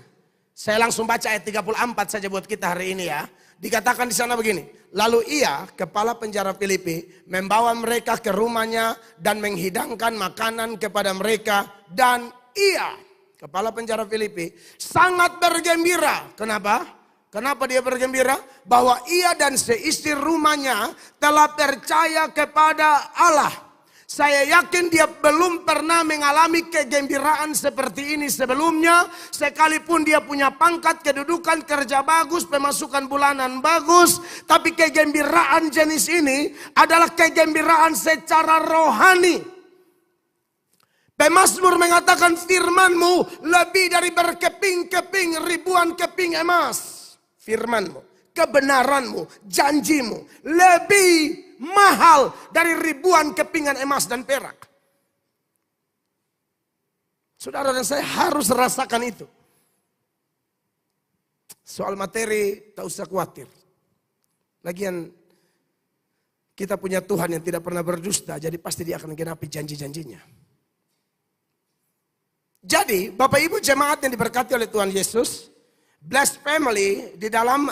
A: Saya langsung baca ayat 34 saja buat kita hari ini ya. Dikatakan di sana begini. Lalu ia, kepala penjara Filipi, membawa mereka ke rumahnya dan menghidangkan makanan kepada mereka. Dan ia, kepala penjara Filipi, sangat bergembira. Kenapa? Kenapa dia bergembira? Bahwa ia dan seistri rumahnya telah percaya kepada Allah. Saya yakin dia belum pernah mengalami kegembiraan seperti ini sebelumnya. Sekalipun dia punya pangkat, kedudukan, kerja bagus, pemasukan bulanan bagus. Tapi kegembiraan jenis ini adalah kegembiraan secara rohani. Pemazmur mengatakan firman-Mu lebih dari berkeping-keping ribuan keping emas. Firman-Mu, kebenaran-Mu, janji-Mu lebih mahal dari ribuan kepingan emas dan perak. Saudara dan saya harus rasakan itu. Soal materi tak usah khawatir. Lagian kita punya Tuhan yang tidak pernah berdusta, jadi pasti dia akan genapi janji-janjinya. Jadi Bapak Ibu jemaat yang diberkati oleh Tuhan Yesus, Blessed Family di dalam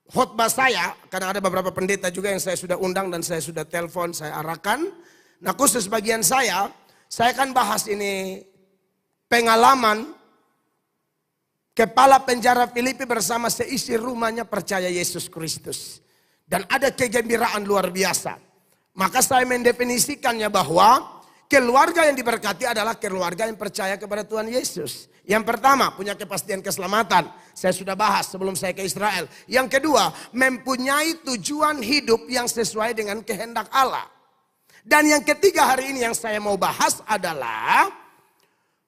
A: khotbah saya, karena ada beberapa pendeta juga yang saya sudah undang dan saya sudah telepon, saya arahkan. Nah khusus bagian saya akan bahas ini pengalaman kepala penjara Filipi bersama seisi rumahnya percaya Yesus Kristus. Dan ada kegembiraan luar biasa. Maka saya mendefinisikannya bahwa keluarga yang diberkati adalah keluarga yang percaya kepada Tuhan Yesus. Yang pertama, punya kepastian keselamatan. Saya sudah bahas sebelum saya ke Israel. Yang kedua, mempunyai tujuan hidup yang sesuai dengan kehendak Allah. Dan yang ketiga hari ini yang saya mau bahas adalah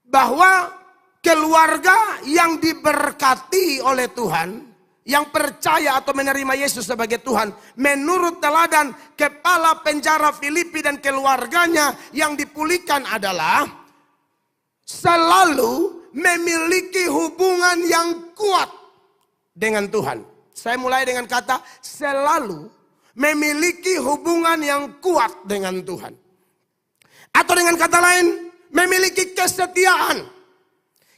A: bahwa keluarga yang diberkati oleh Tuhan, yang percaya atau menerima Yesus sebagai Tuhan, menurut teladan kepala penjara Filipi dan keluarganya yang dipulihkan adalah selalu memiliki hubungan yang kuat dengan Tuhan. Saya mulai dengan kata selalu memiliki hubungan yang kuat dengan Tuhan. Atau dengan kata lain, memiliki kesetiaan.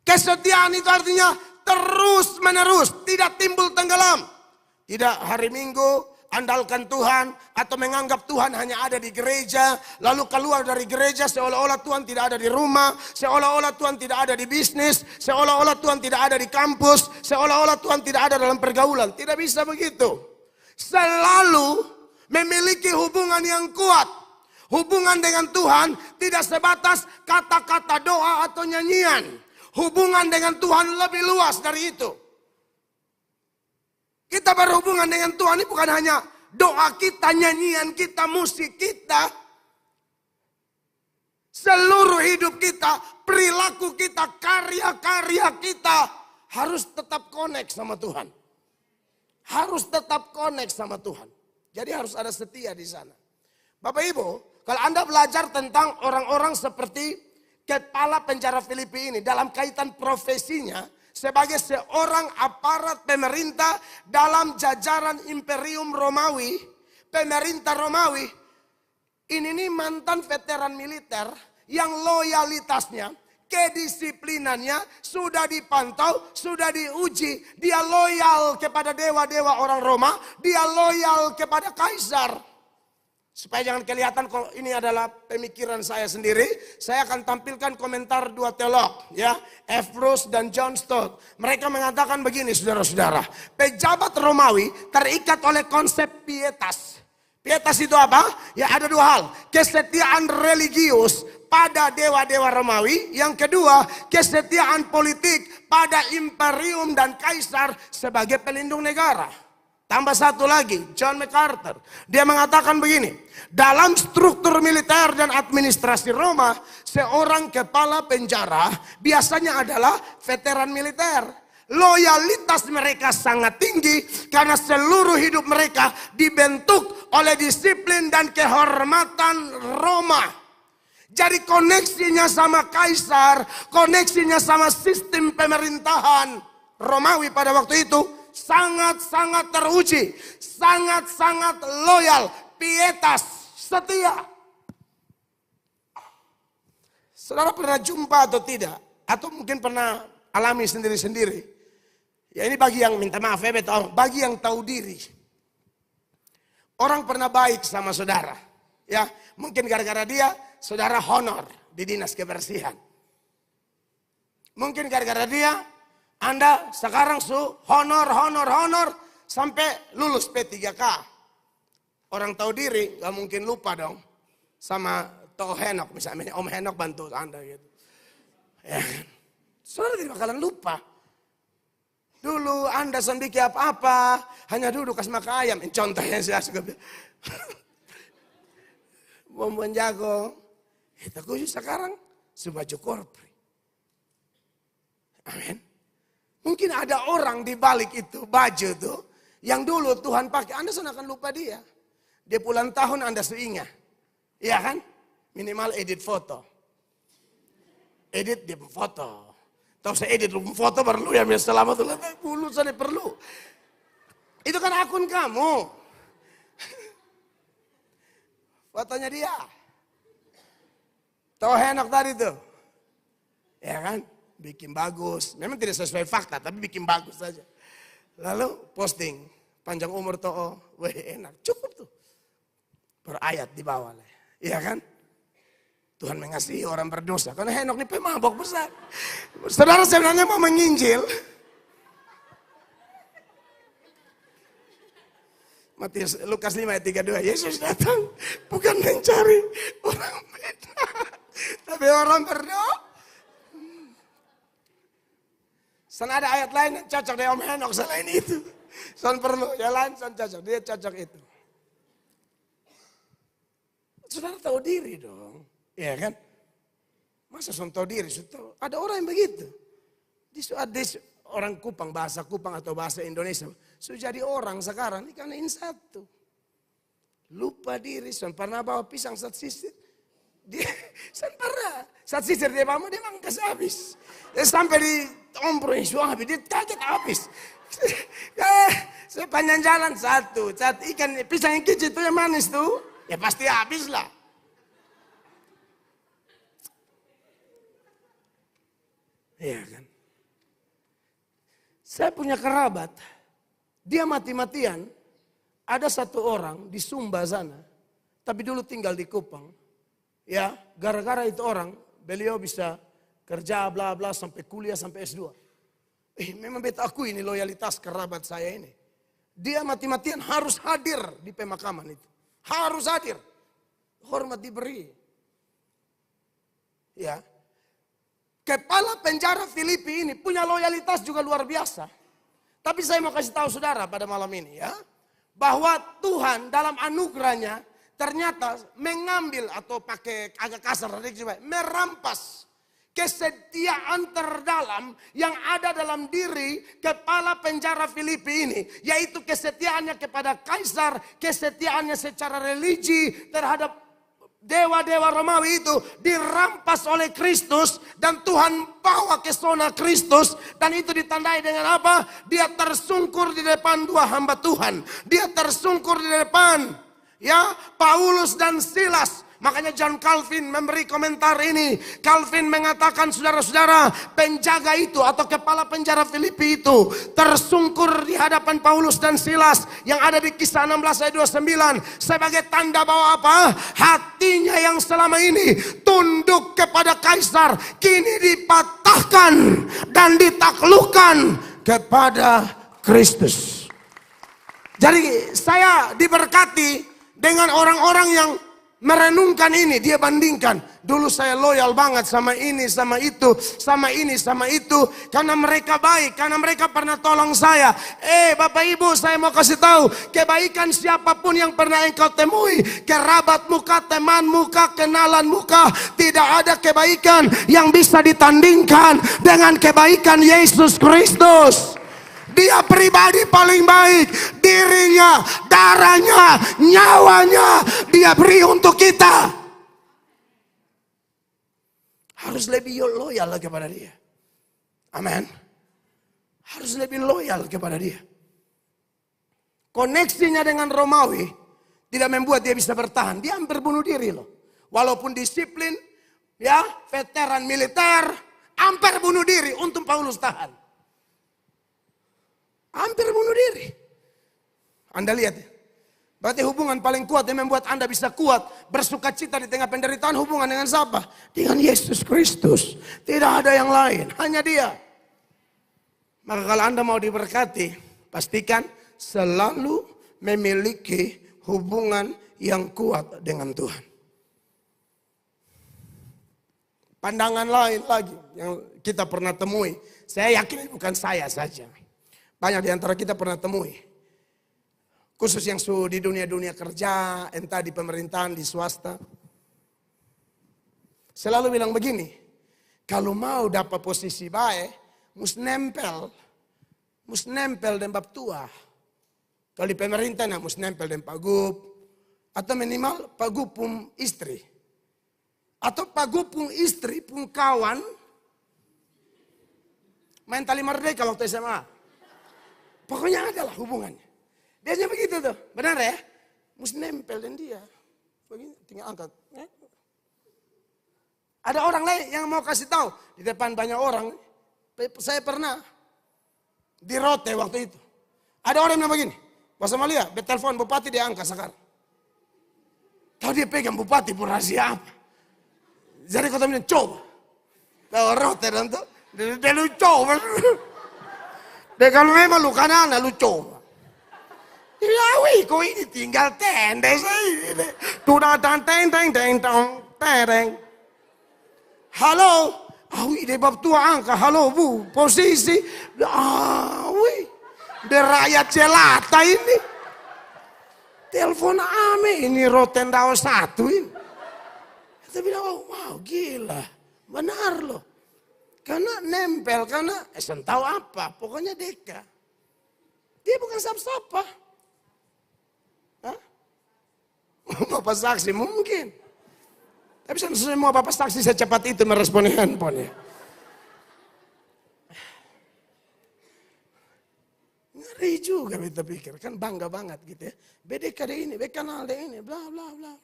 A: Kesetiaan itu artinya terus menerus, tidak timbul tenggelam. Tidak hari Minggu andalkan Tuhan atau menganggap Tuhan hanya ada di gereja, lalu keluar dari gereja seolah-olah Tuhan tidak ada di rumah, seolah-olah Tuhan tidak ada di bisnis, seolah-olah Tuhan tidak ada di kampus, seolah-olah Tuhan tidak ada dalam pergaulan. Tidak bisa begitu. Selalu memiliki hubungan yang kuat. Hubungan dengan Tuhan tidak sebatas kata-kata doa atau nyanyian. Hubungan dengan Tuhan lebih luas dari itu. Kita berhubungan dengan Tuhan ini bukan hanya doa kita, nyanyian kita, musik kita. Seluruh hidup kita, perilaku kita, karya-karya kita harus tetap connect sama Tuhan. Harus tetap connect sama Tuhan. Jadi harus ada setia di sana. Bapak Ibu, kalau Anda belajar tentang orang-orang seperti kepala penjara Filipi ini dalam kaitan profesinya sebagai seorang aparat pemerintah dalam jajaran Imperium Romawi, pemerintah Romawi, ini nih mantan veteran militer yang loyalitasnya, kedisiplinannya sudah dipantau, sudah diuji. Dia loyal kepada dewa-dewa orang Roma, dia loyal kepada kaisar. Supaya jangan kelihatan kalau ini adalah pemikiran saya sendiri, saya akan tampilkan komentar dua teolog, ya, F. Bruce dan John Stott. Mereka mengatakan begini, saudara-saudara, pejabat Romawi terikat oleh konsep pietas. Pietas itu apa? Ya ada dua hal, kesetiaan religius pada dewa-dewa Romawi. Yang kedua, kesetiaan politik pada imperium dan kaisar sebagai pelindung negara. Tambah satu lagi, John MacArthur. Dia mengatakan begini, dalam struktur militer dan administrasi Roma, seorang kepala penjara biasanya adalah veteran militer. Loyalitas mereka sangat tinggi karena seluruh hidup mereka dibentuk oleh disiplin dan kehormatan Roma. Jadi koneksinya sama kaisar, koneksinya sama sistem pemerintahan Romawi pada waktu itu sangat-sangat teruji, sangat-sangat loyal, pietas, setia. Saudara pernah jumpa atau tidak? Atau mungkin pernah alami sendiri-sendiri? Ya ini bagi yang minta maaf ya, bagi yang tahu diri. Orang pernah baik sama saudara. Ya, mungkin gara-gara dia saudara honor di dinas kebersihan. Mungkin gara-gara dia Anda sekarang honor sampai lulus P3K. Orang tahu diri gak mungkin lupa dong sama Toh Henok misalnya. Om Henok bantu Anda gitu. Ya. Saudara tidak bakalan lupa. Dulu Anda sendiri apa-apa, hanya duduk kasih makan ayam. Contohnya saya suka bilang. Bomban jago. Kita khusus sekarang sebaju korpri. Amin. Mungkin ada orang di balik itu, baju tuh, yang dulu Tuhan pakai, Anda akan lupa dia. Dia pulang tahun Anda seingat. Iya kan? Minimal edit foto. Edit dia foto. Tahu saya edit foto perlu ya, selama itu dulu saya perlu. Itu kan akun kamu. Fotonya dia. Tahu enak tadi tuh. Ya kan? Bikin bagus. Memang tidak sesuai fakta, tapi bikin bagus saja. Lalu posting. Panjang umur Toh. Weh enak. Cukup tuh. Berayat di bawah. Iya kan? Tuhan mengasihi orang berdosa. Karena Henok ini pemabok besar. Saudara sebenarnya mau menginjil. Matius Lukas 5 ayat 32. Yesus datang bukan mencari orang benar, tapi orang berdoa. Sana ada ayat lain yang cocok dengan Om Henok selain itu. Son perlu, ya lain son cocok. Dia cocok itu. Saudara tahu diri dong. Iya kan? Masa son tahu diri? Ada orang yang begitu. Ada orang Kupang, bahasa Kupang atau bahasa Indonesia. Sudah jadi orang sekarang, ini karena satu. Lupa diri, son pernah bawa pisang satu sisir. Dia, son pernah. Satu sisir dia bawa, dia mangkas habis. Dia sampai di ompro habis, dia kaget habis. Sepanjang jalan satu ikan, pisang yang kecil itu yang manis tuh, ya pasti habis lah. Iya kan? Saya punya kerabat, dia mati-matian, ada satu orang di Sumba sana, tapi dulu tinggal di Kupang. Ya, gara-gara itu orang, beliau bisa kerja bla bla sampai kuliah sampai S2. Memang beta aku ini loyalitas kerabat saya ini. Dia mati-matian harus hadir di pemakaman itu. Harus hadir. hormat diberi. Ya. Kepala penjara Filipi ini punya loyalitas juga luar biasa. Tapi saya mau kasih tahu saudara pada malam ini ya. Bahwa Tuhan dalam anugerahnya ternyata mengambil atau pakai agak kasar, merampas kesetiaan terdalam yang ada dalam diri kepala penjara Filipi ini. Yaitu kesetiaannya kepada Kaisar, kesetiaannya secara religi terhadap dewa-dewa Romawi itu dirampas oleh Kristus dan Tuhan bawa ke zona Kristus, dan itu ditandai dengan apa? Dia tersungkur di depan dua hamba Tuhan. Dia tersungkur di depan ya Paulus dan Silas. Makanya John Calvin memberi komentar ini. Calvin mengatakan, saudara-saudara, penjaga itu atau kepala penjara Filipi itu tersungkur di hadapan Paulus dan Silas yang ada di Kisah 16 ayat 29 sebagai tanda bahwa apa? Hatinya yang selama ini tunduk kepada Kaisar kini dipatahkan dan ditaklukkan kepada Kristus. Jadi saya diberkati dengan orang-orang yang merenungkan ini. Dia bandingkan, dulu saya loyal banget sama ini, sama itu, sama ini, sama itu. Karena mereka baik, karena mereka pernah tolong saya. Bapak Ibu, saya mau kasih tahu, kebaikan siapapun yang pernah engkau temui, kerabat muka, teman muka, kenalan muka, tidak ada kebaikan yang bisa ditandingkan dengan kebaikan Yesus Kristus. Dia pribadi paling baik. Dirinya, darahnya, nyawanya dia beri untuk kita. Harus lebih loyal kepada dia. Amin. Harus lebih loyal kepada dia. Koneksinya dengan Romawi tidak membuat dia bisa bertahan. Dia hampir bunuh diri loh. Walaupun disiplin, ya, veteran militer, hampir bunuh diri untuk Paulus tahan. Hampir bunuh diri. Anda lihat ya. Berarti hubungan paling kuat yang membuat Anda bisa kuat bersuka cita di tengah penderitaan, hubungan dengan siapa? Dengan Yesus Kristus. Tidak ada yang lain, hanya Dia. Maka kalau Anda mau diberkati, pastikan selalu memiliki hubungan yang kuat dengan Tuhan. Pandangan lain lagi yang kita pernah temui. Saya yakin bukan saya saja. Banyak di antara kita pernah temui. Khusus yang di dunia-dunia kerja, entah di pemerintahan, di swasta. Selalu bilang begini, kalau mau dapat posisi baik, mesti nempel dan bab tua. Kalau di pemerintah, mesti nempel dan Pak Gub. Atau minimal Pak Gub pun istri. Atau Pak Gub pun istri, pun kawan. Main tali merdeka waktu SMA. Pokoknya adalah hubungannya. Biasanya begitu tuh, benar ya? Mesti nempel dan dia. Begini, tinggal angkat. Ada orang lain yang mau kasih tahu di depan banyak orang. Saya pernah di Rote waktu itu. Ada orang yang begini, Pak Samalia, betelpon bupati dia angkat sekarang. Tahu dia pegang bupati pun rahasia apa? Jadi kata bilang coba. Tahu Rote dan tuh, dia lu coba. Dan kalau memang lu kanan, lu coba. Ya wih, kok ini tinggal tenda sih. Tuh teng. Halo, awi deh bab tua angka. Halo bu, posisi. Awi, deh rakyat jelata ini. Telepon ame ini Rotendao 1 ini. Kita bilang, oh, wow gila, benar loh. Karena nempel, karena tahu apa, pokoknya deka. Dia bukan siapa-siapa. Bapak saksi mungkin. Tapi semua bapak saksi secepat itu meresponi handphone ya. Ngeri juga kita pikir, kan bangga banget gitu ya. BDK deh ini, kenal deh ini, bla bla bla.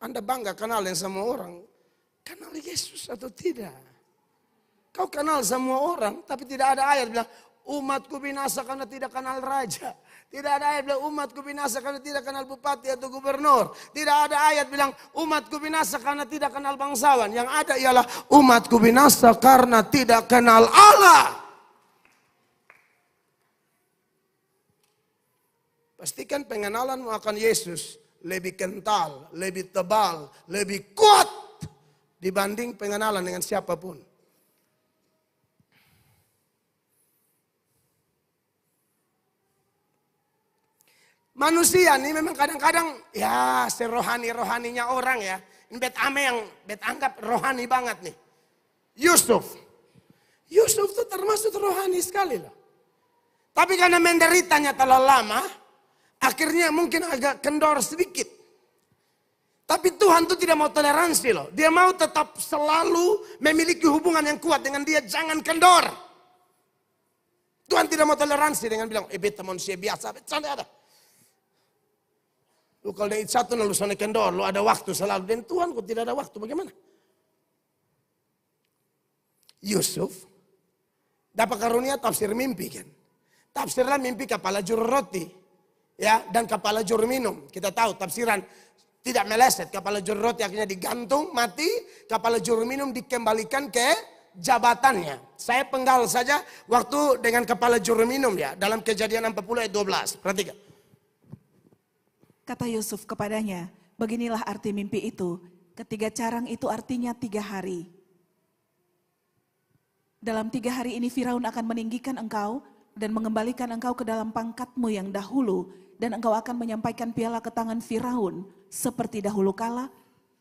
A: Anda bangga kenal yang semua orang. Kenal Yesus atau tidak? Kau kenal semua orang, tapi tidak ada ayat bilang, umatku binasa karena tidak kenal raja. Tidak ada ayat bilang, umatku binasa karena tidak kenal bupati atau gubernur. Tidak ada ayat bilang, umatku binasa karena tidak kenal bangsawan. Yang ada ialah, umatku binasa karena tidak kenal Allah. Pastikan pengenalanmu akan Yesus lebih kental, lebih tebal, lebih kuat dibanding pengenalan dengan siapapun. Manusia ini memang kadang-kadang ya serohani-rohaninya orang ya. Ini bet ame yang bet anggap rohani banget nih. Yusuf tuh termasuk rohani sekali loh. Tapi karena menderitanya terlalu lama, akhirnya mungkin agak kendor sedikit. Tapi Tuhan tuh tidak mau toleransi loh. Dia mau tetap selalu memiliki hubungan yang kuat dengan dia, jangan kendor. Tuhan tidak mau toleransi dengan bilang, beta manusia biasa, beta ada. Lu kalau dari satu lalu sana kendor, lu ada waktu selalu. Dan Tuhan kok tidak ada waktu, bagaimana? Yusuf dapat karunia tafsir mimpi kan. Tafsirlah mimpi kepala juru roti. Ya, dan kepala juru minum. Kita tahu tafsiran tidak meleset. Kepala juru roti akhirnya digantung, mati. Kepala juru minum dikembalikan ke jabatannya. Saya penggal saja waktu dengan kepala juru minum ya. Dalam Kejadian 40 ayat 12. Perhatikan.
C: Kata Yusuf kepadanya, beginilah arti mimpi itu. Ketiga carang itu artinya 3 hari. Dalam 3 hari ini Firaun akan meninggikan engkau dan mengembalikan engkau ke dalam pangkatmu yang dahulu. Dan engkau akan menyampaikan piala ke tangan Firaun seperti dahulu kala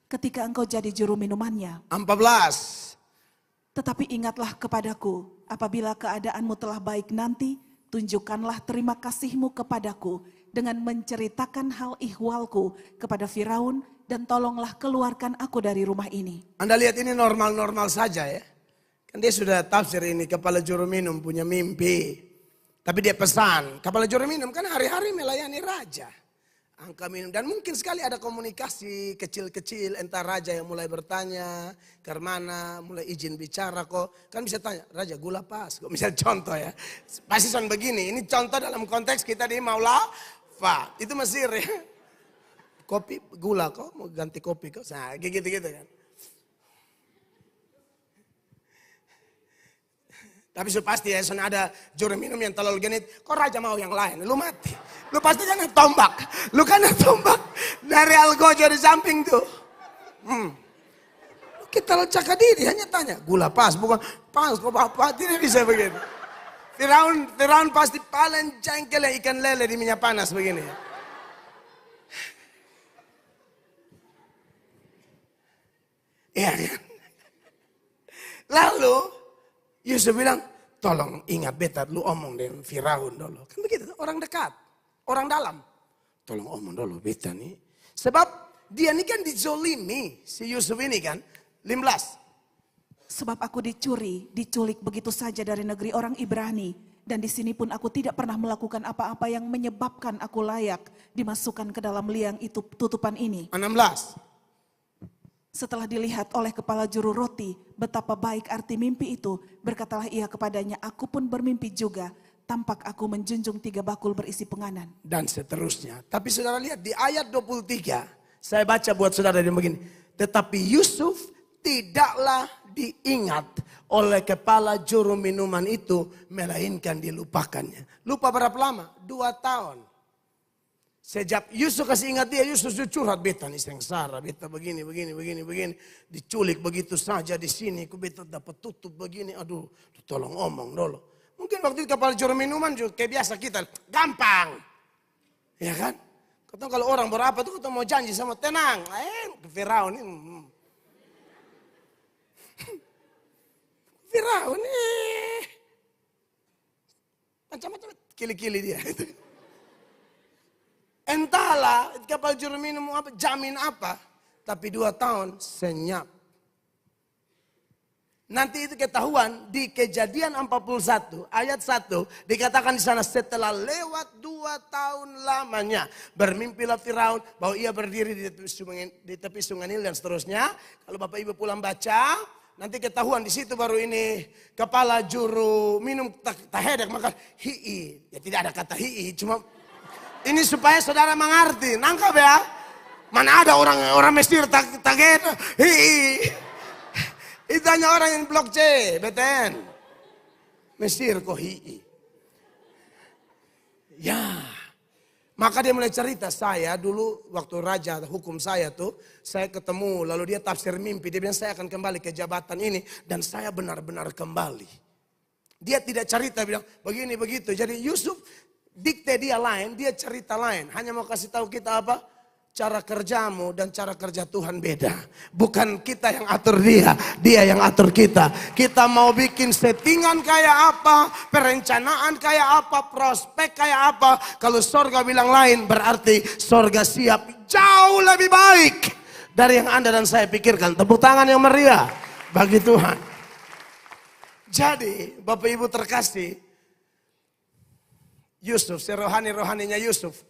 C: ketika engkau jadi juru minumannya.
A: 14.
C: Tetapi ingatlah kepadaku, apabila keadaanmu telah baik nanti, tunjukkanlah terima kasihmu kepadaku dengan menceritakan hal ihwalku kepada Firaun dan tolonglah keluarkan aku dari rumah ini.
A: Anda lihat ini normal-normal saja ya. Kan dia sudah tafsir ini kepala juru minum punya mimpi. Tapi dia pesan, kepala juru minum kan hari-hari melayani raja. Angka minum dan mungkin sekali ada komunikasi kecil-kecil entar raja yang mulai bertanya ke mana, mulai izin bicara kok. Kan bisa tanya, raja gula pas kok. Misal contoh ya. Pasti son begini, ini contoh dalam konteks kita di Maulafa. Itu Mesir ya. Kopi gula kok, mau ganti kopi kok. Nah kayak gitu-gitu kan. Tapi sudah pasti ya, sana ada juru minum yang terlalu genit. Kok raja mau yang lain? Lu mati. Lu pasti kan tombak. Lu kan tombak dari Algojo di samping tuh. Kita lecak diri hanya tanya. Gula pas, bukan pas. Kok bapak tidak bisa begitu. Firaun pasti paling jengkel ikan lele di minyak panas begini. Iya kan? Lalu Yusuf bilang, tolong ingat beta lu omong dengan Firaun dulu. Kan begitu, orang dekat, orang dalam. Tolong omong dulu beta nih. Sebab dia ini kan dizolimi, si Yusuf ini kan. 15.
C: Sebab aku diculik begitu saja dari negeri orang Ibrani. Dan di sini pun aku tidak pernah melakukan apa-apa yang menyebabkan aku layak dimasukkan ke dalam liang itu tutupan ini.
A: 16.
C: Setelah dilihat oleh kepala juru roti, betapa baik arti mimpi itu, berkatalah ia kepadanya, aku pun bermimpi juga, tampak aku menjunjung 3 bakul berisi penganan.
A: Dan seterusnya. Tapi saudara lihat di ayat 23, saya baca buat saudara yang begini. Tetapi Yusuf tidaklah diingat oleh kepala juru minuman itu, melainkan dilupakannya. Lupa berapa lama? 2 tahun. Sejak Yusuf kasih ingat dia, Yusuf curhat, beta nih sengsara, beta begini. Diculik begitu saja di sini, ku beta dapat tutup begini, aduh tolong omong dulu. Mungkin waktu itu kepala juru minuman juga kayak biasa kita, gampang. Ya kan? Kau kalau orang berapa tuh kita mau janji sama tenang, Firaun ini. Firaun nih. Macam-macam kili-kili dia. Entahlah kapal juru minum apa, jamin apa. Tapi 2 tahun senyap. Nanti itu ketahuan di Kejadian 41 ayat 1. Dikatakan di sana setelah lewat 2 tahun lamanya. Bermimpilah Firaun bahwa ia berdiri di tepi sungai Nil dan seterusnya. Kalau Bapak Ibu pulang baca. Nanti ketahuan di situ baru ini kepala juru minum tahedek maka hi'i. Ya tidak ada kata hi'i cuma. Ini supaya saudara mengerti, nangkap ya. Mana ada orang Mesir tak gitu. Itu hanya orang yang blok C, BTN. Mesir kok hi'i. Ya, Maka dia mulai cerita, saya dulu waktu raja hukum saya tuh, saya ketemu lalu dia tafsir mimpi. Dia bilang saya akan kembali ke jabatan ini dan saya benar-benar kembali. Dia tidak cerita bilang begini begitu. Jadi Yusuf dikte dia lain, dia cerita lain. Hanya mau kasih tahu kita apa? Cara kerjamu dan cara kerja Tuhan beda. Bukan kita yang atur dia, dia yang atur kita. Kita mau bikin settingan kayak apa, perencanaan kayak apa, prospek kayak apa. Kalau sorga bilang lain berarti sorga siap jauh lebih baik dari yang Anda dan saya pikirkan. Tepuk tangan yang meriah bagi Tuhan. Jadi Bapak Ibu terkasih, Yusuf, si rohani-rohaninya Yusuf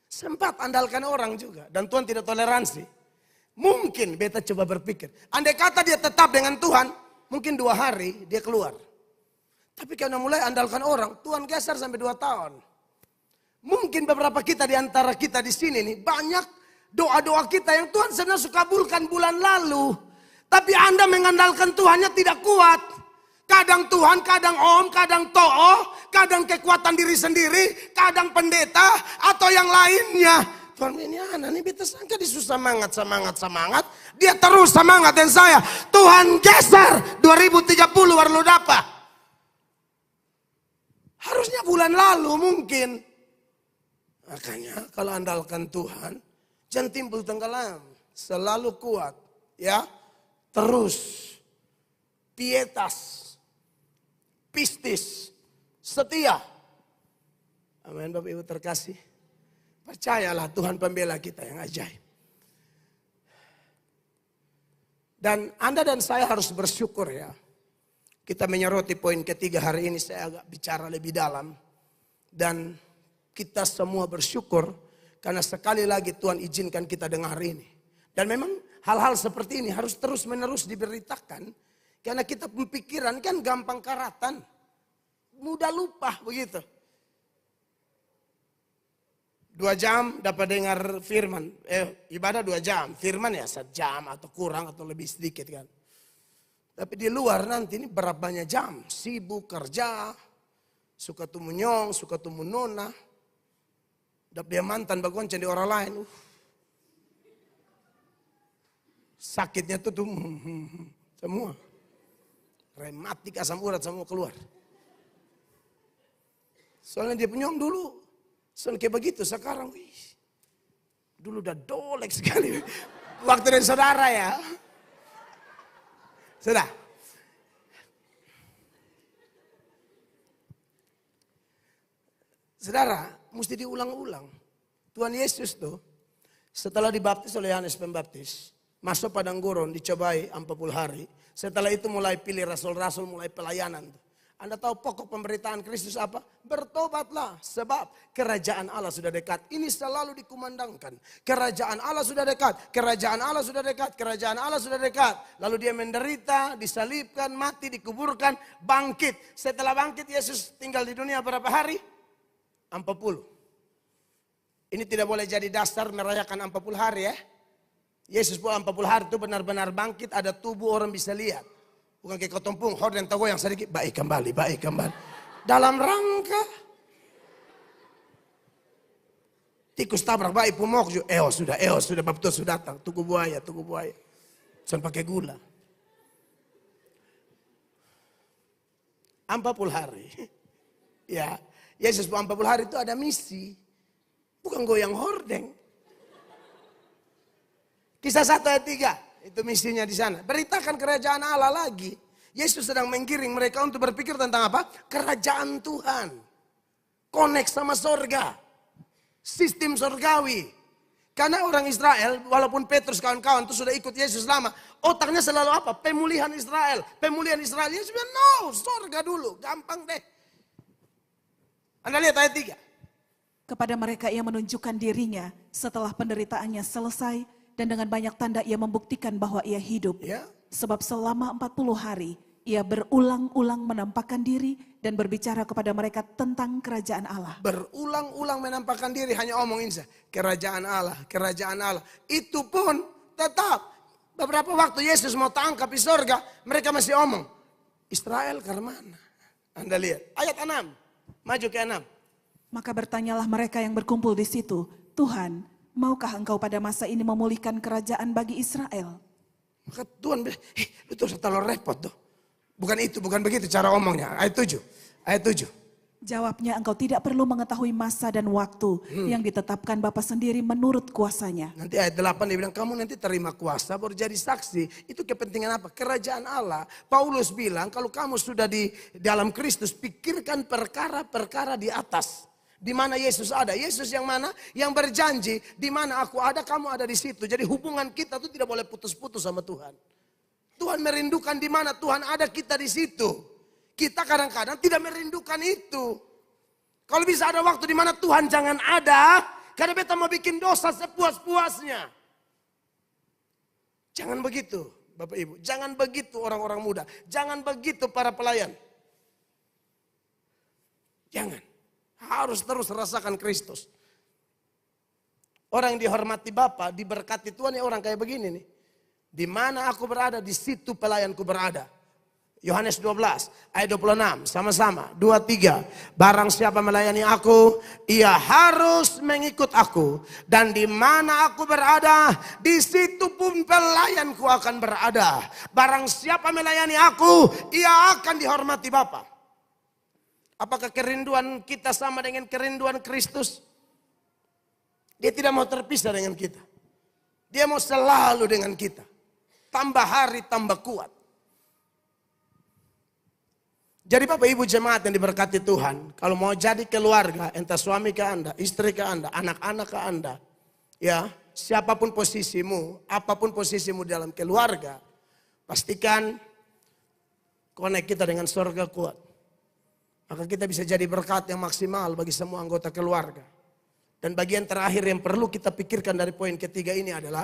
A: sempat andalkan orang juga. Dan Tuhan tidak toleransi. Mungkin beta coba berpikir. Andai kata dia tetap dengan Tuhan. Mungkin 2 hari dia keluar. Tapi karena mulai andalkan orang. Tuhan geser sampai 2 tahun. Mungkin beberapa kita di antara kita di sini nih. Banyak doa-doa kita yang Tuhan sebenarnya suka kabulkan bulan lalu. Tapi Anda mengandalkan Tuhannya tidak kuat. Kadang Tuhan, kadang Om, kadang To'o, kadang kekuatan diri sendiri, kadang pendeta, atau yang lainnya. Tuhan ini anak ini beta sangka dia susah semangat. Dia terus semangat dan saya. Tuhan geser 2030 baru dapat. Harusnya bulan lalu mungkin. Makanya kalau andalkan Tuhan, jangan timbul tenggelam. Selalu kuat. Ya, terus. Pietas. Pistis, setia. Amin Bapak Ibu terkasih. Percayalah Tuhan pembela kita yang ajaib. Dan Anda dan saya harus bersyukur ya. Kita menyoroti poin ketiga hari ini, saya agak bicara lebih dalam. Dan kita semua bersyukur karena sekali lagi Tuhan izinkan kita dengar ini. Dan memang hal-hal seperti ini harus terus menerus diberitakan. Karena kita pemikiran kan gampang karatan. Mudah lupa begitu. 2 jam dapat dengar firman. Ibadah 2 jam. Firman ya 1 jam atau kurang atau lebih sedikit kan. Tapi di luar nanti ini berapa banyak jam. Sibuk kerja. Suka tuh menyong, suka tuh menona. Dapat dia mantan bagonceng di orang lain. Sakitnya tuh semua. Rematik, asam urat semua keluar. Soalnya dia penyong dulu. Soalnya kayak begitu sekarang. Dulu udah dolek sekali. Waktu dari saudara ya. Sudah. Saudara, mesti diulang-ulang. Tuhan Yesus tuh setelah dibaptis oleh Yohanes Pembaptis. Masuk padang gurun, dicobai 40 hari. Setelah itu mulai pilih rasul-rasul, mulai pelayanan. Anda tahu pokok pemberitaan Kristus apa? Bertobatlah sebab kerajaan Allah sudah dekat. Ini selalu dikumandangkan. Kerajaan Allah sudah dekat. Kerajaan Allah sudah dekat. Kerajaan Allah sudah dekat. Lalu dia menderita, disalibkan, mati, dikuburkan, bangkit. Setelah bangkit Yesus tinggal di dunia berapa hari? 40. Ini tidak boleh jadi dasar merayakan 40 hari ya. Yesus pun 40 hari itu benar-benar bangkit, ada tubuh orang bisa lihat. Bukan kayak ketumpung, horden togo yang sedikit, baik kembali. Dalam rangka. Tikus tabrak baik pumok juga. Sudah betul sudah datang. Tugu buaya. Jangan pakai gula. 40 hari. Ya, Yesus pun 40 hari itu ada misi. Bukan goyang hordeng. Kisah 1 ayat 3, itu misinya di sana. Beritakan kerajaan Allah lagi. Yesus sedang menggiring mereka untuk berpikir tentang apa? Kerajaan Tuhan. Connect sama sorga. Sistem sorgawi. Karena orang Israel, walaupun Petrus kawan-kawan itu sudah ikut Yesus lama. Otaknya selalu apa? Pemulihan Israel. Yesus bilang, no, sorga dulu. Gampang deh. Anda lihat ayat 3.
C: Kepada mereka ia menunjukkan dirinya setelah penderitaannya selesai. Dan dengan banyak tanda ia membuktikan bahwa ia hidup.
A: Ya.
C: Sebab selama 40 hari ia berulang-ulang menampakkan diri dan berbicara kepada mereka tentang kerajaan Allah.
A: Berulang-ulang menampakkan diri, hanya omongin saja. Kerajaan Allah. Itu pun tetap. Beberapa waktu Yesus mau tangkap di sorga, mereka masih omong. Israel ke mana? Anda lihat, ayat 6. Maju ke 6.
C: Maka bertanyalah mereka yang berkumpul di situ, Tuhan, maukah engkau pada masa ini memulihkan kerajaan bagi Israel?
A: Maka Tuhan bilang, lu tuh terlalu repot tuh. Bukan begitu cara omongnya. Ayat 7.
C: Jawabnya, engkau tidak perlu mengetahui masa dan waktu yang ditetapkan Bapa sendiri menurut kuasanya.
A: Nanti ayat 8 dia bilang, kamu nanti terima kuasa baru jadi saksi. Itu kepentingan apa? Kerajaan Allah. Paulus bilang, kalau kamu sudah di dalam Kristus, pikirkan perkara-perkara di atas. Di mana Yesus ada. Yesus yang mana? Yang berjanji, di mana aku ada, kamu ada di situ. Jadi hubungan kita tuh tidak boleh putus-putus sama Tuhan. Tuhan merindukan di mana Tuhan ada, kita di situ. Kita kadang-kadang tidak merindukan itu. Kalau bisa ada waktu di mana Tuhan jangan ada, karena beta mau bikin dosa sepuas-puasnya. Jangan begitu, Bapak Ibu. Jangan begitu orang-orang muda. Jangan begitu para pelayan. Jangan. Harus terus rasakan Kristus. Orang yang dihormati Bapa, diberkati Tuhan, ya orang kayak begini nih. Di mana aku berada, di situ pelayanku berada. Yohanes 12 ayat 26 sama-sama 23. Barang siapa melayani aku, ia harus mengikut aku, dan di mana aku berada, di situ pun pelayanku akan berada. Barang siapa melayani aku, ia akan dihormati Bapa. Apakah kerinduan kita sama dengan kerinduan Kristus? Dia tidak mau terpisah dengan kita. Dia mau selalu dengan kita. Tambah hari tambah kuat. Jadi Bapak Ibu jemaat yang diberkati Tuhan, kalau mau jadi keluarga, entah suami ke Anda, istri ke Anda, anak-anak ke Anda, ya, siapapun posisimu, apapun posisimu dalam keluarga, pastikan connect kita dengan surga kuat. Maka kita bisa jadi berkat yang maksimal bagi semua anggota keluarga. Dan bagian terakhir yang perlu kita pikirkan dari poin ketiga ini adalah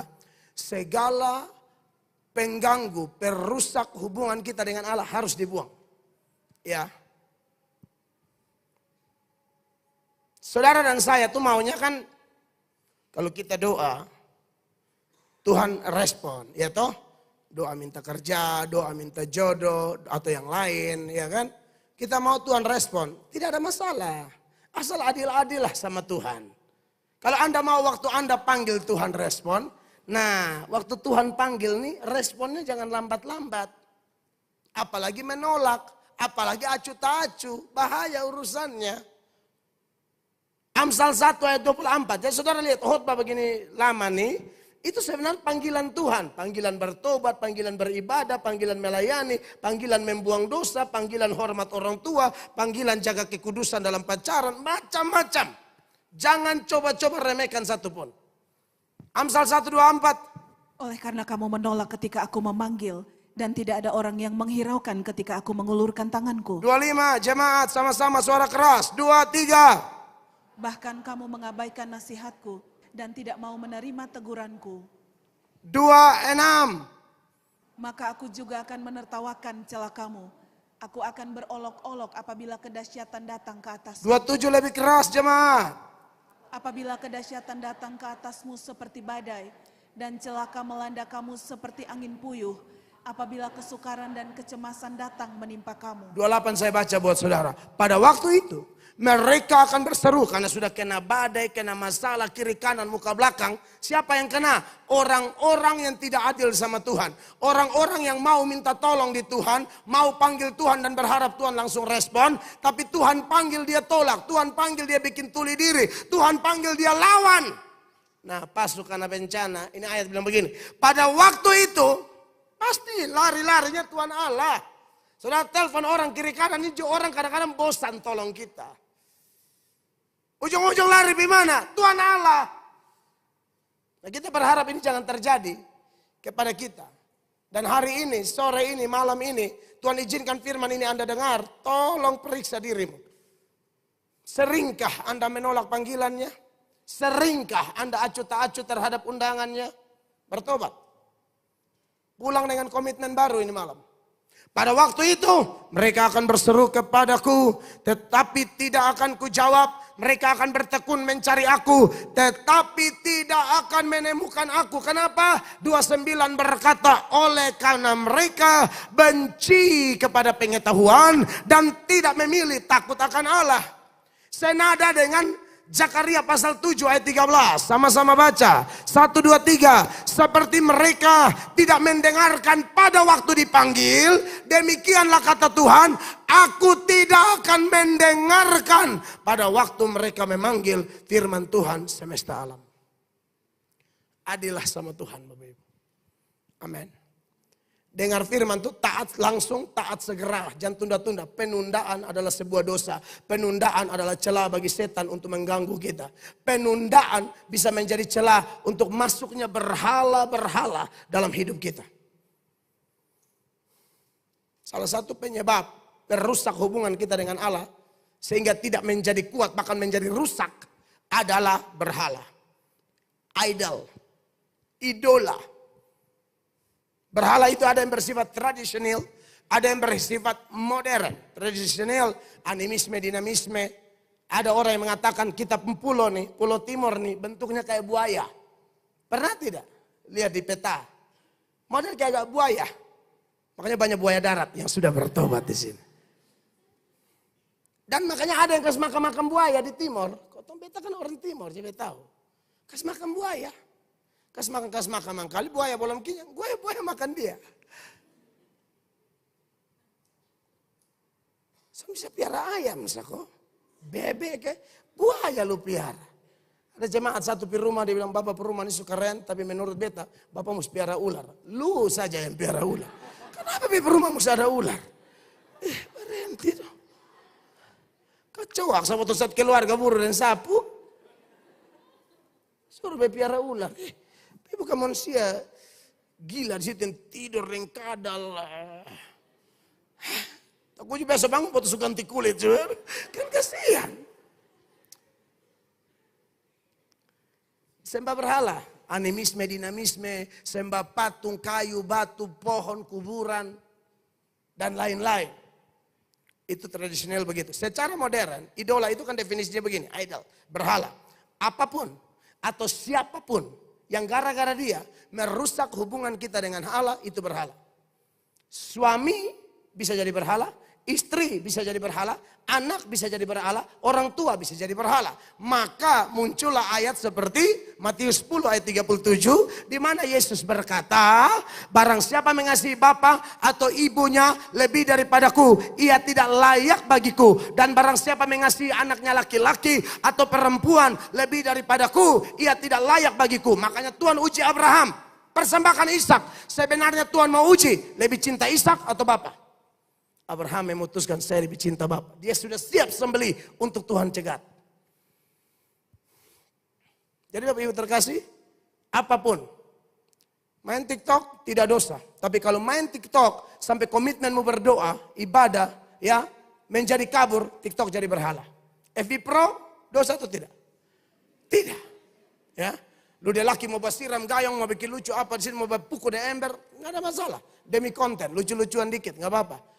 A: segala pengganggu, perusak hubungan kita dengan Allah harus dibuang. Ya, saudara dan saya tuh maunya kan kalau kita doa, Tuhan respon, ya toh? Doa minta kerja, doa minta jodoh, atau yang lain, ya kan? Kita mau Tuhan respon, tidak ada masalah. Asal adil-adil lah sama Tuhan. Kalau Anda mau waktu Anda panggil Tuhan respon, nah waktu Tuhan panggil nih responnya jangan lambat-lambat. Apalagi menolak. Apalagi acu tak acu, bahaya urusannya. Amsal 1 ayat 24. Jadi saudara lihat khotbah begini lama nih. Itu sebenarnya panggilan Tuhan. Panggilan bertobat, panggilan beribadah, panggilan melayani, panggilan membuang dosa, panggilan hormat orang tua, panggilan jaga kekudusan dalam pacaran, macam-macam. Jangan coba-coba remehkan satupun. Amsal 1:24.
C: Oleh karena kamu menolak ketika aku memanggil, dan tidak ada orang yang menghiraukan ketika aku mengulurkan tanganku.
A: 25, jemaat sama-sama suara keras. 23.
C: Bahkan kamu mengabaikan nasihatku dan tidak mau menerima teguranku.
A: 26.
C: Maka aku juga akan menertawakan celakamu. Aku akan berolok-olok apabila kedahsyatan datang ke atasmu.
A: 27 lebih keras jemaat.
C: Apabila kedahsyatan datang ke atasmu seperti badai, dan celaka melanda kamu seperti angin puyuh, apabila kesukaran dan kecemasan datang menimpa kamu.
A: 28 saya baca buat saudara. Pada waktu itu mereka akan berseru karena sudah kena badai, kena masalah kiri kanan muka belakang. Siapa yang kena? Orang-orang yang tidak adil sama Tuhan. Orang-orang yang mau minta tolong di Tuhan, mau panggil Tuhan dan berharap Tuhan langsung respon. Tapi Tuhan panggil dia tolak, Tuhan panggil dia bikin tuli diri, Tuhan panggil dia lawan. Nah pas karena bencana, ini ayat bilang begini. Pada waktu itu pasti lari-larinya Tuhan Allah. Saudara telepon orang kiri kanan, ini orang kadang-kadang bosan tolong kita. Ujung-ujung lari di mana? Tuhan Allah. Nah kita berharap ini jangan terjadi kepada kita. Dan hari ini, sore ini, malam ini, Tuhan izinkan firman ini Anda dengar. Tolong periksa dirimu. Seringkah Anda menolak panggilannya? Seringkah Anda acuh tak acuh terhadap undangannya? Bertobat. Pulang dengan komitmen baru ini malam. Pada waktu itu mereka akan berseru kepadaku, tetapi tidak akan kujawab. Mereka akan bertekun mencari aku, tetapi tidak akan menemukan aku. Kenapa? 29 berkata, oleh karena mereka benci kepada pengetahuan dan tidak memilih takut akan Allah. Senada dengan Zakaria pasal 7 ayat 13. Sama-sama baca. 1, 2, 3. Seperti mereka tidak mendengarkan pada waktu dipanggil. Demikianlah kata Tuhan. Aku tidak akan mendengarkan pada waktu mereka memanggil firman Tuhan semesta alam. Adillah sama Tuhan Bapak Ibu. Amin. Dengar firman itu taat langsung, taat segera, jangan tunda-tunda. Penundaan adalah sebuah dosa. Penundaan adalah celah bagi setan untuk mengganggu kita. Penundaan bisa menjadi celah untuk masuknya berhala-berhala dalam hidup kita. Salah satu penyebab merusak hubungan kita dengan Allah, sehingga tidak menjadi kuat, bahkan menjadi rusak, adalah berhala. Idol, idola. Berhala itu ada yang bersifat tradisional, ada yang bersifat modern. Tradisional, animisme, dinamisme. Ada orang yang mengatakan kita pulau nih, pulau timur nih, bentuknya kayak buaya. Pernah tidak lihat di peta? Model kayak buaya. Makanya banyak buaya darat yang sudah bertobat di sini. Dan makanya ada yang kasih makan buaya di timur. Kau peta kan orang timur, jadi tahu. Kasih makan buaya. Kasih makan kali buaya belum kenyang, buaya makan dia. So bisa piara ayam sako, bebek ke, buaya lu piara. Ada jemaat satu di rumah dia bilang, bapak perumah ini suka keren, tapi menurut beta bapak mesti piara ular. Lu saja yang piara ular. Kenapa di rumah mesti ada ular? Berhenti dong. Kacau, sama tuh saat keluarga buru dan sapu. Suruh piara ular. Bukan manusia gila di situ yang tidur yang kadal. Aku juga biasa bangun putus ganti kulit juga. Kan kasihan. Sembah berhala, animisme, dinamisme, sembah patung, kayu, batu, pohon, kuburan, dan lain-lain. Itu tradisional begitu. Secara modern, idola itu kan definisinya begini, idol, berhala. Apapun atau siapapun yang gara-gara dia merusak hubungan kita dengan Allah, itu berhala. Suami bisa jadi berhala, istri bisa jadi berhala, anak bisa jadi berhala, orang tua bisa jadi berhala. Maka muncullah ayat seperti Matius 10 ayat 37 di mana Yesus berkata, barang siapa mengasihi bapa atau ibunya lebih daripadaku, ia tidak layak bagiku. Dan barang siapa mengasihi anaknya laki-laki atau perempuan lebih daripadaku, ia tidak layak bagiku. Makanya Tuhan uji Abraham, persembahkan Ishak. Sebenarnya Tuhan mau uji, lebih cinta Ishak atau bapa? Abraham memutuskan saya lebih cinta Bapa. Dia sudah siap sembelih untuk Tuhan cegat. Jadi Bapak Ibu terkasih, apapun. Main TikTok tidak dosa. Tapi kalau main TikTok sampai komitmenmu berdoa, ibadah, ya menjadi kabur, TikTok jadi berhala. FB Pro dosa atau tidak? Tidak. Ya, lu dia laki mau basiram gayung, mau bikin lucu apa di sini, mau pukul di ember, nggak ada masalah. Demi konten, lucu-lucuan dikit, nggak apa-apa.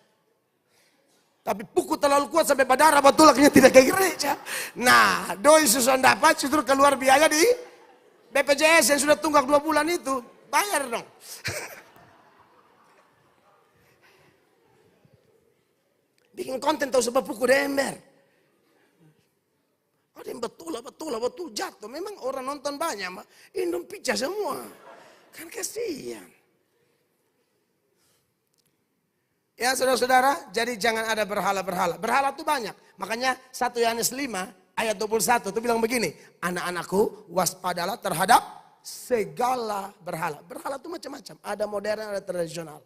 A: Tapi pukul terlalu kuat sampai berdarah, batulaknya tidak ke gereja. Nah, doi susah dapat, justru keluar biaya di BPJS yang sudah tunggak 2 bulan itu. Bayar dong. Bikin konten tahu sebab pukul di ember. Ada yang betul jatuh. Memang orang nonton banyak, mah Indom pijah semua. Kan kasihan. Ya saudara-saudara, jadi jangan ada berhala-berhala. Berhala itu banyak. Makanya 1 Yohanes 5 ayat 21 itu bilang begini. Anak-anakku waspadalah terhadap segala berhala. Berhala itu macam-macam. Ada modern, ada tradisional.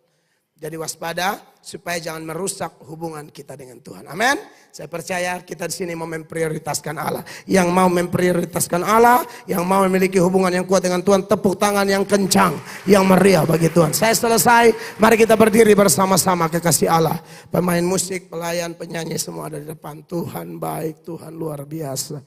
A: Jadi waspada supaya jangan merusak hubungan kita dengan Tuhan. Amin. Saya percaya kita di sini mau memprioritaskan Allah. Yang mau memprioritaskan Allah, yang mau memiliki hubungan yang kuat dengan Tuhan, tepuk tangan yang kencang, yang meriah bagi Tuhan. Saya selesai. Mari kita berdiri bersama-sama kekasih Allah. Pemain musik, pelayan, penyanyi semua ada di depan. Tuhan baik, Tuhan luar biasa.